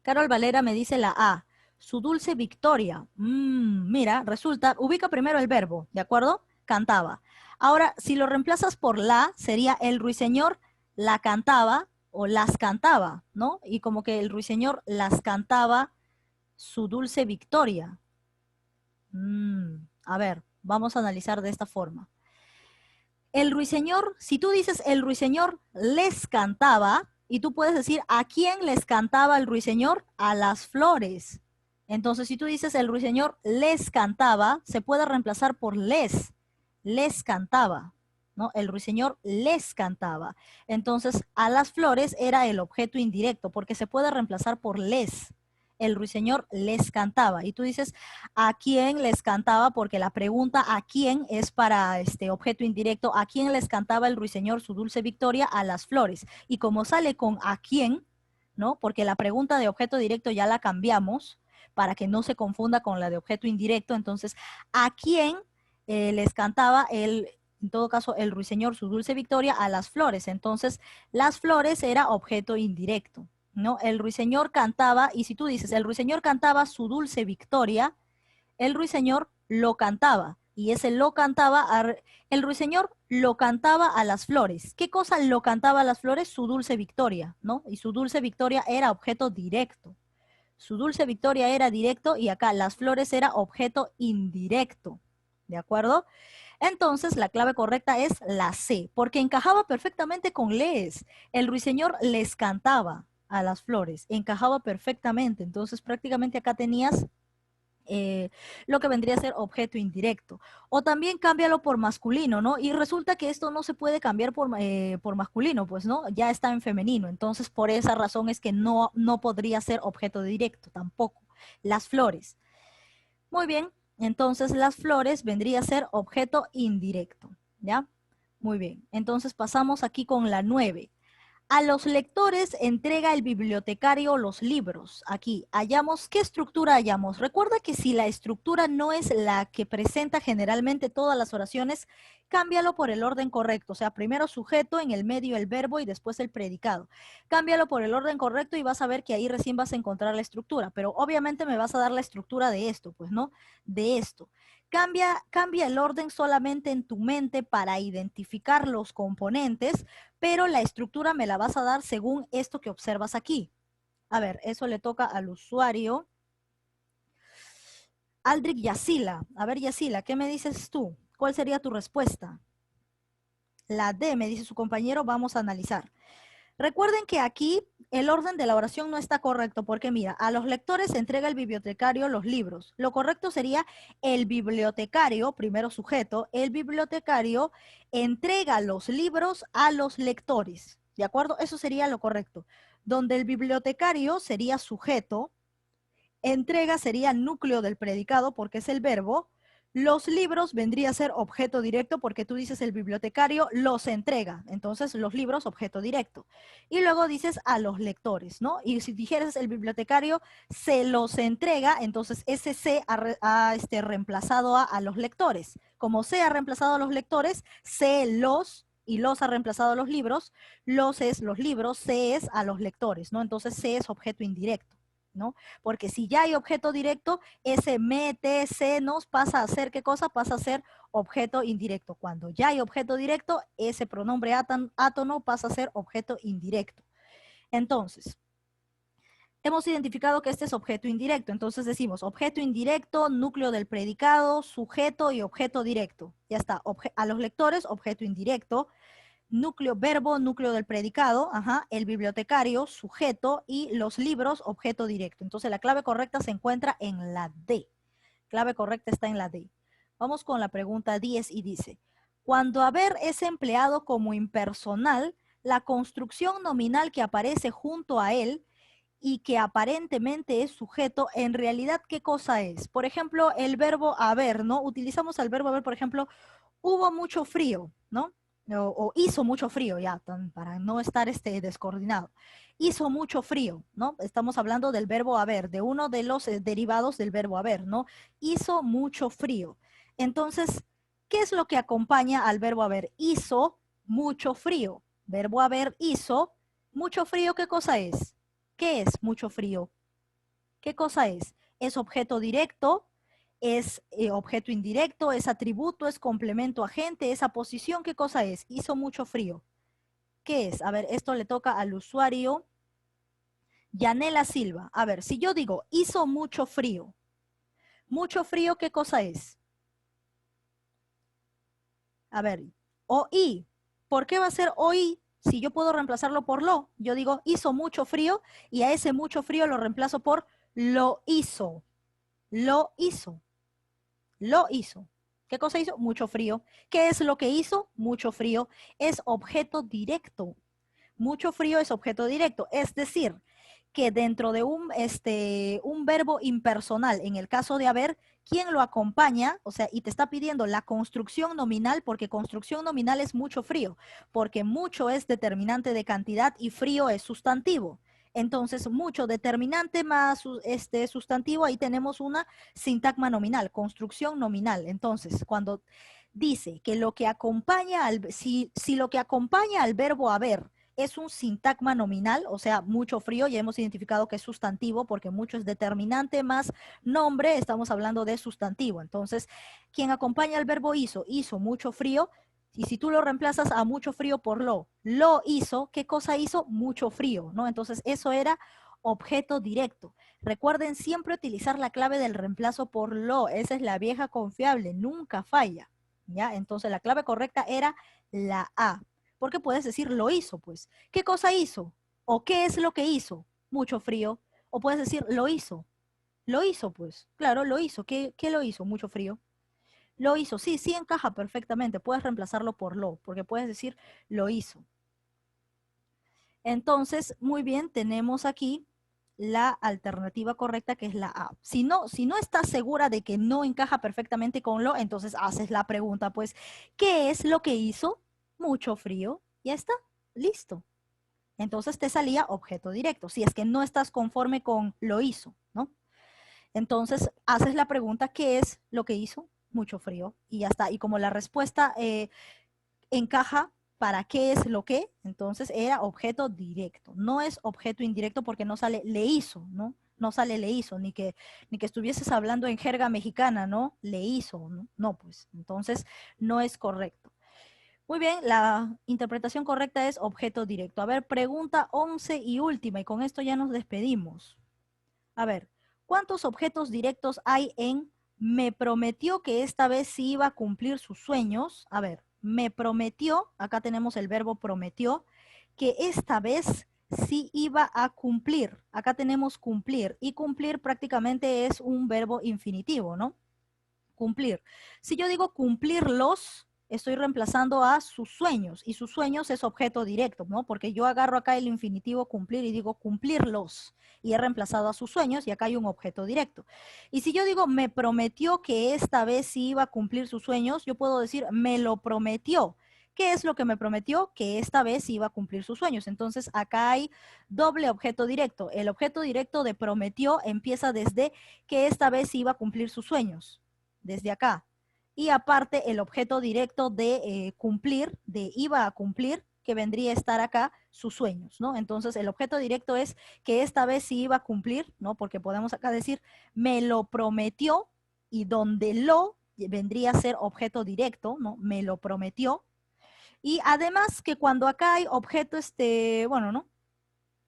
Carol Valera me dice la A. Su dulce victoria. Mira, resulta, ubica primero el verbo, ¿de acuerdo? Cantaba. Ahora, si lo reemplazas por la, sería el ruiseñor la cantaba o las cantaba, ¿no? Y como que el ruiseñor las cantaba su dulce victoria. A ver, vamos a analizar de esta forma. El ruiseñor, si tú dices el ruiseñor les cantaba, y tú puedes decir a quién les cantaba el ruiseñor, a las flores. Entonces, si tú dices el ruiseñor les cantaba, se puede reemplazar por les cantaba, ¿no? El ruiseñor les cantaba. Entonces, a las flores era el objeto indirecto, porque se puede reemplazar por les. El ruiseñor les cantaba. Y tú dices, ¿a quién les cantaba? Porque la pregunta ¿a quién? Es para este objeto indirecto. ¿A quién les cantaba el ruiseñor su dulce victoria? A las flores. Y como sale con ¿a quién? ¿no? Porque la pregunta de objeto directo ya la cambiamos para que no se confunda con la de objeto indirecto. Entonces, ¿a quién les cantaba en todo caso, el ruiseñor su dulce victoria a las flores? Entonces, las flores era objeto indirecto, ¿no? El ruiseñor cantaba, y si tú dices, el ruiseñor cantaba su dulce victoria, el ruiseñor lo cantaba, y ese lo cantaba, el ruiseñor lo cantaba a las flores. ¿Qué cosa lo cantaba a las flores? Su dulce victoria, ¿no? Y su dulce victoria era objeto directo. Su dulce victoria era directo y acá las flores era objeto indirecto, ¿de acuerdo? Entonces la clave correcta es la C, porque encajaba perfectamente con les. El ruiseñor les cantaba a las flores, encajaba perfectamente. Entonces prácticamente acá tenías lo que vendría a ser objeto indirecto. O también cámbialo por masculino, ¿no? Y resulta que esto no se puede cambiar por masculino, pues, ¿no? Ya está en femenino. Entonces, por esa razón es que no podría ser objeto directo tampoco. Las flores. Muy bien, entonces las flores vendría a ser objeto indirecto, ¿ya? Muy bien, entonces pasamos aquí con la 9. A los lectores entrega el bibliotecario los libros. Aquí, hallamos, ¿qué estructura hallamos? Recuerda que si la estructura no es la que presenta generalmente todas las oraciones, cámbialo por el orden correcto. O sea, primero sujeto, en el medio el verbo y después el predicado. Cámbialo por el orden correcto y vas a ver que ahí recién vas a encontrar la estructura. Pero obviamente me vas a dar la estructura de esto, pues, ¿no? De esto. Cambia el orden solamente en tu mente para identificar los componentes, pero la estructura me la vas a dar según esto que observas aquí. A ver, eso le toca al usuario. Aldrich Yasila. A ver, Yasila, ¿qué me dices tú? ¿Cuál sería tu respuesta? La D, me dice su compañero, vamos a analizar. Recuerden que aquí el orden de la oración no está correcto porque mira, a los lectores se entrega el bibliotecario los libros. Lo correcto sería el bibliotecario, primero sujeto, el bibliotecario entrega los libros a los lectores. ¿De acuerdo? Eso sería lo correcto. Donde el bibliotecario sería sujeto, entrega sería núcleo del predicado porque es el verbo. Los libros vendría a ser objeto directo porque tú dices el bibliotecario los entrega. Entonces los libros objeto directo. Y luego dices a los lectores, ¿no? Y si dijeras el bibliotecario se los entrega, entonces ese se ha reemplazado a los lectores. Como se ha reemplazado a los lectores, se los y los ha reemplazado a los libros, los es los libros, se es a los lectores, ¿no? Entonces se es objeto indirecto, ¿no? Porque si ya hay objeto directo, ese mete, se nos pasa a ser, ¿qué cosa? Pasa a ser objeto indirecto. Cuando ya hay objeto directo, ese pronombre átono pasa a ser objeto indirecto. Entonces, hemos identificado que este es objeto indirecto. Entonces decimos objeto indirecto, núcleo del predicado, sujeto y objeto directo. Ya está. A los lectores, objeto indirecto. Núcleo, verbo, núcleo del predicado, ajá, el bibliotecario, sujeto y los libros, objeto directo. Entonces la clave correcta se encuentra en la D. Clave correcta está en la D. Vamos con la pregunta 10 y dice, cuando haber es empleado como impersonal, la construcción nominal que aparece junto a él y que aparentemente es sujeto, en realidad, ¿qué cosa es? Por ejemplo, el verbo haber, ¿no? Utilizamos el verbo haber, por ejemplo, hubo mucho frío, ¿no? O hizo mucho frío, ya, para no estar descoordinado. Hizo mucho frío, ¿no? Estamos hablando del verbo haber, de uno de los derivados del verbo haber, ¿no? Hizo mucho frío. Entonces, ¿qué es lo que acompaña al verbo haber? Hizo mucho frío. Verbo haber hizo mucho frío, ¿qué cosa es? ¿Qué es mucho frío? ¿Qué cosa es? Es objeto directo, es objeto indirecto, es atributo, es complemento agente, esa posición, ¿qué cosa es? Hizo mucho frío. ¿Qué es? A ver, esto le toca al usuario Yanela Silva. A ver, si yo digo hizo mucho frío, ¿qué cosa es? A ver, oí. ¿Por qué va a ser oí si yo puedo reemplazarlo por lo? Yo digo hizo mucho frío y a ese mucho frío lo reemplazo por lo hizo. Lo hizo. Lo hizo. ¿Qué cosa hizo? Mucho frío. ¿Qué es lo que hizo? Mucho frío. Es objeto directo. Mucho frío es objeto directo. Es decir, que dentro de un verbo impersonal, en el caso de haber, ¿quién lo acompaña? O sea, y te está pidiendo la construcción nominal, porque construcción nominal es mucho frío, porque mucho es determinante de cantidad y frío es sustantivo. Entonces, mucho determinante más sustantivo, ahí tenemos una sintagma nominal, construcción nominal. Entonces, cuando dice que lo que acompaña si lo que acompaña al verbo haber es un sintagma nominal, o sea, mucho frío, ya hemos identificado que es sustantivo porque mucho es determinante más nombre, estamos hablando de sustantivo. Entonces, quien acompaña al verbo hizo mucho frío, y si tú lo reemplazas a mucho frío por lo hizo, ¿qué cosa hizo? Mucho frío, ¿no? Entonces, eso era objeto directo. Recuerden siempre utilizar la clave del reemplazo por lo. Esa es la vieja confiable, nunca falla, ¿ya? Entonces, la clave correcta era la A. Porque puedes decir lo hizo, pues. ¿Qué cosa hizo? ¿O qué es lo que hizo? Mucho frío. O puedes decir lo hizo. Lo hizo, pues. Claro, lo hizo. ¿Qué lo hizo? Mucho frío. Lo hizo, sí, sí encaja perfectamente. Puedes reemplazarlo por lo, porque puedes decir lo hizo. Entonces, muy bien, tenemos aquí la alternativa correcta, que es la A. Si no estás segura de que no encaja perfectamente con lo, entonces haces la pregunta, pues, ¿qué es lo que hizo? Mucho frío. Ya está, listo. Entonces te salía objeto directo, si es que no estás conforme con lo hizo, ¿no? Entonces haces la pregunta, ¿qué es lo que hizo? Mucho frío. Y ya está. Y como la respuesta encaja para qué es lo que, entonces era objeto directo. No es objeto indirecto porque no sale le hizo, ¿no? No sale le hizo, ni que estuvieses hablando en jerga mexicana, ¿no? Le hizo, ¿no? No, pues, entonces no es correcto. Muy bien, la interpretación correcta es objeto directo. A ver, pregunta 11 y última, y con esto ya nos despedimos. A ver, ¿cuántos objetos directos hay en me prometió que esta vez sí iba a cumplir sus sueños? A ver, me prometió, acá tenemos el verbo prometió, que esta vez sí iba a cumplir. Acá tenemos cumplir, y cumplir prácticamente es un verbo infinitivo, ¿no? Cumplir. Si yo digo cumplirlos, estoy reemplazando a sus sueños, y sus sueños es objeto directo, ¿no? Porque yo agarro acá el infinitivo cumplir y digo cumplirlos, y he reemplazado a sus sueños, y acá hay un objeto directo. Y si yo digo me prometió que esta vez sí iba a cumplir sus sueños, yo puedo decir me lo prometió. ¿Qué es lo que me prometió? Que esta vez iba a cumplir sus sueños. Entonces acá hay doble objeto directo. El objeto directo de prometió empieza desde que esta vez iba a cumplir sus sueños, desde acá. Y aparte el objeto directo de cumplir, de iba a cumplir, que vendría a estar acá, sus sueños, ¿no? Entonces el objeto directo es que esta vez sí iba a cumplir, ¿no? Porque podemos acá decir, me lo prometió, y donde lo vendría a ser objeto directo, ¿no? Me lo prometió. Y además que cuando acá hay objeto, bueno, ¿no?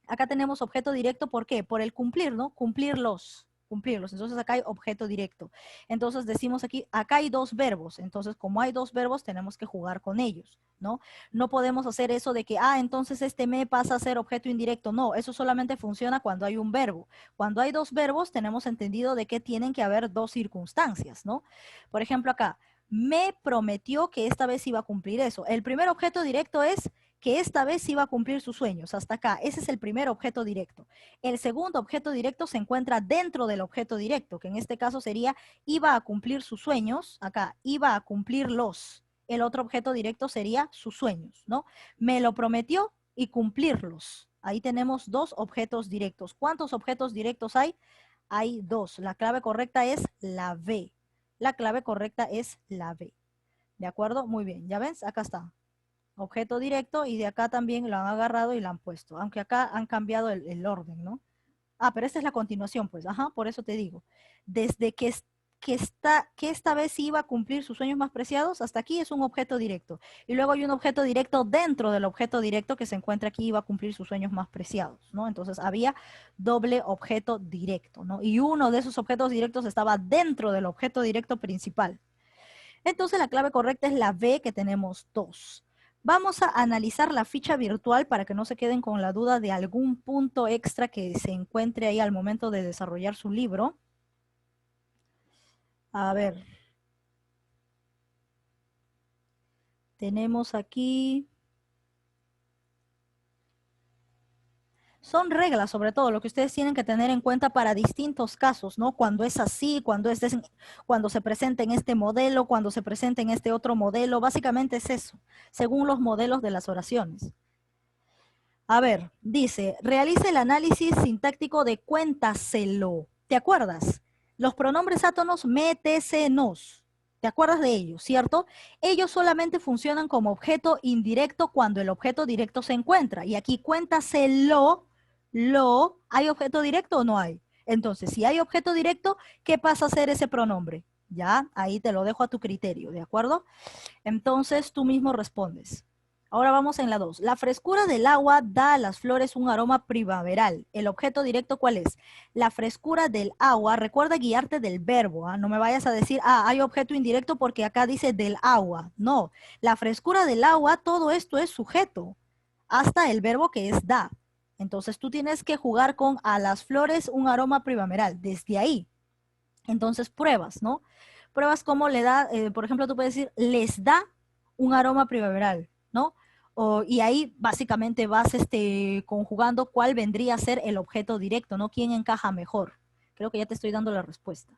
Acá tenemos objeto directo, ¿por qué? Por el cumplir, ¿no? Cumplirlos. Entonces acá hay objeto directo. Entonces decimos aquí, acá hay dos verbos. Entonces como hay dos verbos, tenemos que jugar con ellos, ¿no? No podemos hacer eso de que, entonces este me pasa a ser objeto indirecto. No, eso solamente funciona cuando hay un verbo. Cuando hay dos verbos, tenemos entendido de que tienen que haber dos circunstancias, ¿no? Por ejemplo acá, me prometió que esta vez iba a cumplir eso. El primer objeto directo es que esta vez iba a cumplir sus sueños. Hasta acá, ese es el primer objeto directo. El segundo objeto directo se encuentra dentro del objeto directo, que en este caso sería iba a cumplir sus sueños. Acá, iba a cumplirlos. El otro objeto directo sería sus sueños, ¿no? Me lo prometió y cumplirlos. Ahí tenemos dos objetos directos. ¿Cuántos objetos directos hay? Hay dos. La clave correcta es la B. La clave correcta es la B. ¿De acuerdo? Muy bien. ¿Ya ves? Acá está. Objeto directo, y de acá también lo han agarrado y lo han puesto, aunque acá han cambiado el orden, ¿no? Pero esta es la continuación, pues, por eso te digo, desde que esta vez iba a cumplir sus sueños más preciados, hasta aquí es un objeto directo, y luego hay un objeto directo dentro del objeto directo que se encuentra aquí, iba a cumplir sus sueños más preciados, ¿no? Entonces había doble objeto directo, ¿no? Y uno de esos objetos directos estaba dentro del objeto directo principal. Entonces la clave correcta es la B, que tenemos dos. Vamos a analizar la ficha virtual para que no se queden con la duda de algún punto extra que se encuentre ahí al momento de desarrollar su libro. A ver. Tenemos aquí. Son reglas, sobre todo, lo que ustedes tienen que tener en cuenta para distintos casos, ¿no? Cuando es así, cuando se presenta en este modelo, cuando se presenta en este otro modelo, básicamente es eso, según los modelos de las oraciones. A ver, dice, realice el análisis sintáctico de cuéntaselo. ¿Te acuerdas? Los pronombres átonos métesenos. ¿Te acuerdas de ellos, cierto? Ellos solamente funcionan como objeto indirecto cuando el objeto directo se encuentra. Y aquí cuéntaselo, ¿hay objeto directo o no hay? Entonces, si hay objeto directo, ¿qué pasa a ser ese pronombre? Ya, ahí te lo dejo a tu criterio, ¿de acuerdo? Entonces, tú mismo respondes. Ahora vamos en la 2. La frescura del agua da a las flores un aroma primaveral. ¿El objeto directo cuál es? La frescura del agua. Recuerda guiarte del verbo. No me vayas a decir, hay objeto indirecto porque acá dice del agua. No. La frescura del agua, todo esto es sujeto. Hasta el verbo que es da. Entonces tú tienes que jugar con a las flores un aroma primaveral. Desde ahí. Entonces pruebas, ¿no? Pruebas cómo le da, por ejemplo, tú puedes decir, les da un aroma primaveral, ¿no? Y ahí básicamente vas conjugando cuál vendría a ser el objeto directo, ¿no? ¿Quién encaja mejor? Creo que ya te estoy dando la respuesta.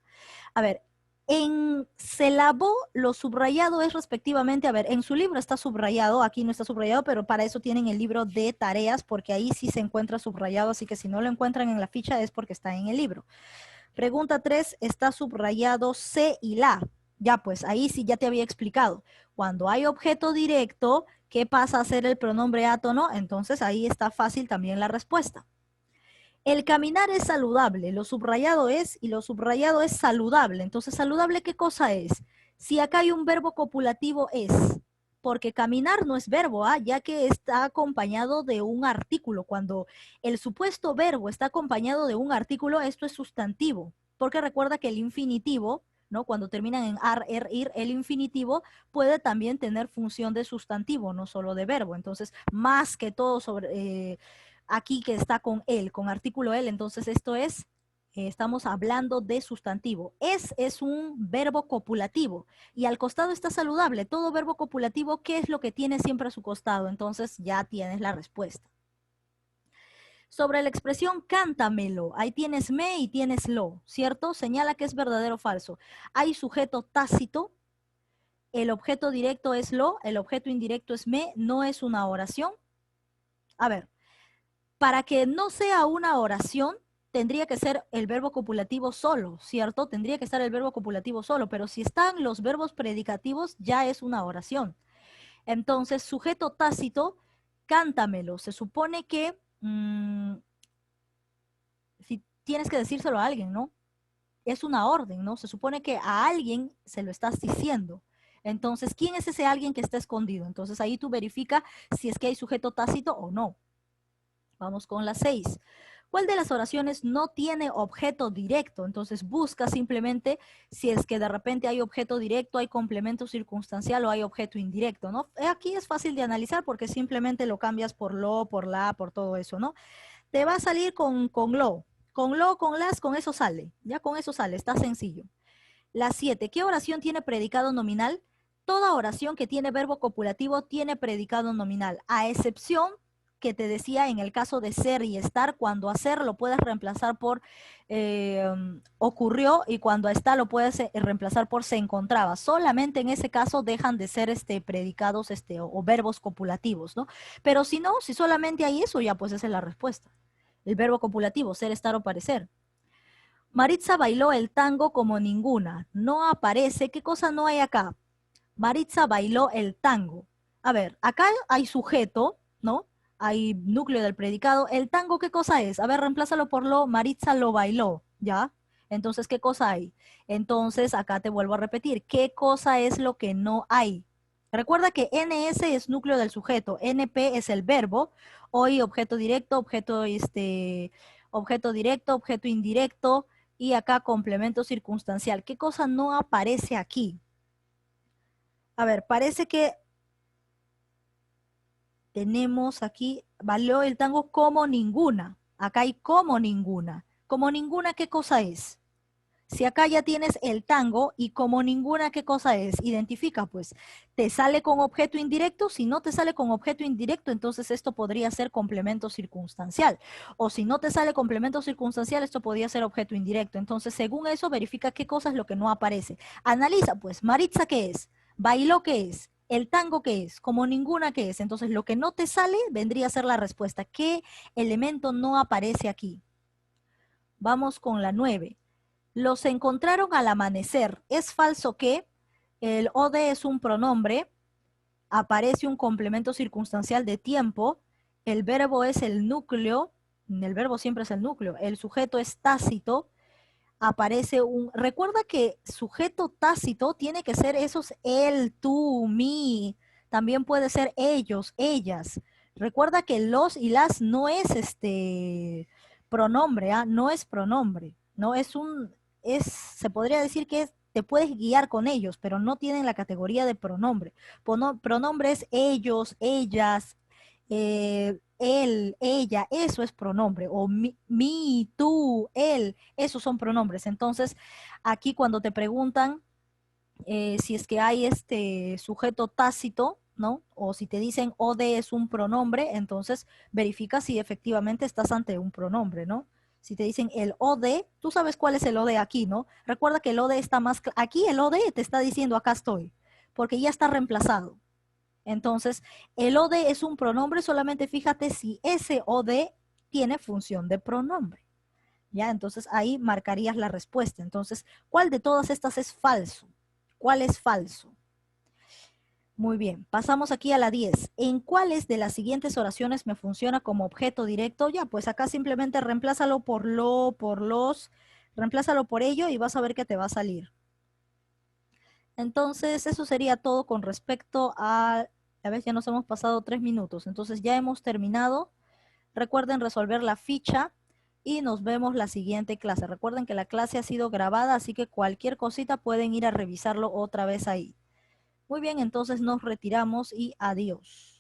A ver, en se lavó, lo subrayado es respectivamente, a ver, en su libro está subrayado, aquí no está subrayado, pero para eso tienen el libro de tareas, porque ahí sí se encuentra subrayado, así que si no lo encuentran en la ficha es porque está en el libro. Pregunta 3, está subrayado se y la. Ya, pues ahí sí ya te había explicado. Cuando hay objeto directo, ¿qué pasa a ser el pronombre átono? Entonces ahí está fácil también la respuesta. El caminar es saludable, lo subrayado es y lo subrayado es saludable. Entonces, ¿saludable qué cosa es? Si acá hay un verbo copulativo es, porque caminar no es verbo, ya que está acompañado de un artículo. Cuando el supuesto verbo está acompañado de un artículo, esto es sustantivo, porque recuerda que el infinitivo, ¿no? Cuando terminan en ar, er, ir, el infinitivo puede también tener función de sustantivo, no solo de verbo. Entonces, más que todo sobre... aquí que está con él, con artículo él, entonces esto es, estamos hablando de sustantivo. Es un verbo copulativo y al costado está saludable. Todo verbo copulativo, ¿qué es lo que tiene siempre a su costado? Entonces ya tienes la respuesta. Sobre la expresión cántamelo, ahí tienes me y tienes lo, ¿cierto? Señala que es verdadero o falso. Hay sujeto tácito, el objeto directo es lo, el objeto indirecto es me, no es una oración. A ver, para que no sea una oración, tendría que ser el verbo copulativo solo, ¿cierto? Tendría que estar el verbo copulativo solo, pero si están los verbos predicativos, ya es una oración. Entonces, sujeto tácito, cántamelo. Se supone que si tienes que decírselo a alguien, ¿no? Es una orden, ¿no? Se supone que a alguien se lo estás diciendo. Entonces, ¿quién es ese alguien que está escondido? Entonces, ahí tú verifica si es que hay sujeto tácito o no. Vamos con la 6. ¿Cuál de las oraciones no tiene objeto directo? Entonces busca simplemente si es que de repente hay objeto directo, hay complemento circunstancial o hay objeto indirecto, ¿no? Aquí es fácil de analizar porque simplemente lo cambias por lo, por la, por todo eso, ¿no? Te va a salir con lo, con las, con eso sale, ya con eso sale, está sencillo. La 7. ¿Qué oración tiene predicado nominal? Toda oración que tiene verbo copulativo tiene predicado nominal, a excepción que te decía en el caso de ser y estar, cuando hacer lo puedes reemplazar por ocurrió y cuando está lo puedes reemplazar por se encontraba. Solamente en ese caso dejan de ser predicados o verbos copulativos, ¿no? Pero si no, si solamente hay eso, ya pues esa es la respuesta. El verbo copulativo, ser, estar o parecer. Maritza bailó el tango como ninguna. No aparece. ¿Qué cosa no hay acá? Maritza bailó el tango. A ver, acá hay sujeto, ¿no? Hay núcleo del predicado. ¿El tango qué cosa es? A ver, reemplázalo por lo. Maritza lo bailó, ¿ya? Entonces, ¿qué cosa hay? Entonces, acá te vuelvo a repetir. ¿Qué cosa es lo que no hay? Recuerda que NS es núcleo del sujeto. NP es el verbo. Hoy objeto directo, objeto directo, objeto indirecto. Y acá complemento circunstancial. ¿Qué cosa no aparece aquí? A ver, parece que tenemos aquí, valió el tango como ninguna. Acá hay como ninguna. Como ninguna, ¿qué cosa es? Si acá ya tienes el tango y como ninguna, ¿qué cosa es? Identifica, pues, ¿te sale con objeto indirecto? Si no te sale con objeto indirecto, entonces esto podría ser complemento circunstancial. O si no te sale complemento circunstancial, esto podría ser objeto indirecto. Entonces, según eso, verifica qué cosa es lo que no aparece. Analiza, pues, Maritza, ¿qué es? Bailó, ¿qué es? ¿El tango qué es? Como ninguna que es. Entonces, lo que no te sale vendría a ser la respuesta. ¿Qué elemento no aparece aquí? Vamos con la 9. Los encontraron al amanecer. ¿Es falso que el OD es un pronombre? Aparece un complemento circunstancial de tiempo. El verbo es el núcleo. El verbo siempre es el núcleo. El sujeto es tácito. Aparece un... Recuerda que sujeto tácito tiene que ser esos él, tú, mí. También puede ser ellos, ellas. Recuerda que los y las no es pronombre, ¿ah? No es pronombre. No es un... Se podría decir que te puedes guiar con ellos, pero no tienen la categoría de pronombre. Pronombre es ellos, ellas, él, ella, eso es pronombre, o mi, tú, él, esos son pronombres. Entonces, aquí cuando te preguntan si es que hay este sujeto tácito, ¿no? O si te dicen OD es un pronombre, entonces verifica si efectivamente estás ante un pronombre, ¿no? Si te dicen el OD, tú sabes cuál es el OD aquí, ¿no? Recuerda que el OD está más... Aquí el OD te está diciendo acá estoy, porque ya está reemplazado. Entonces, el OD es un pronombre, solamente fíjate si ese OD tiene función de pronombre. ¿Ya? Entonces ahí marcarías la respuesta. Entonces, ¿cuál de todas estas es falso? ¿Cuál es falso? Muy bien, pasamos aquí a la 10. ¿En cuáles de las siguientes oraciones me funciona como objeto directo? Ya, pues acá simplemente reemplázalo por lo, por los, reemplázalo por ello y vas a ver que te va a salir. Entonces, eso sería todo con respecto a ver, ya nos hemos pasado 3 minutos, entonces ya hemos terminado. Recuerden resolver la ficha y nos vemos la siguiente clase. Recuerden que la clase ha sido grabada, así que cualquier cosita pueden ir a revisarlo otra vez ahí. Muy bien, entonces nos retiramos y adiós.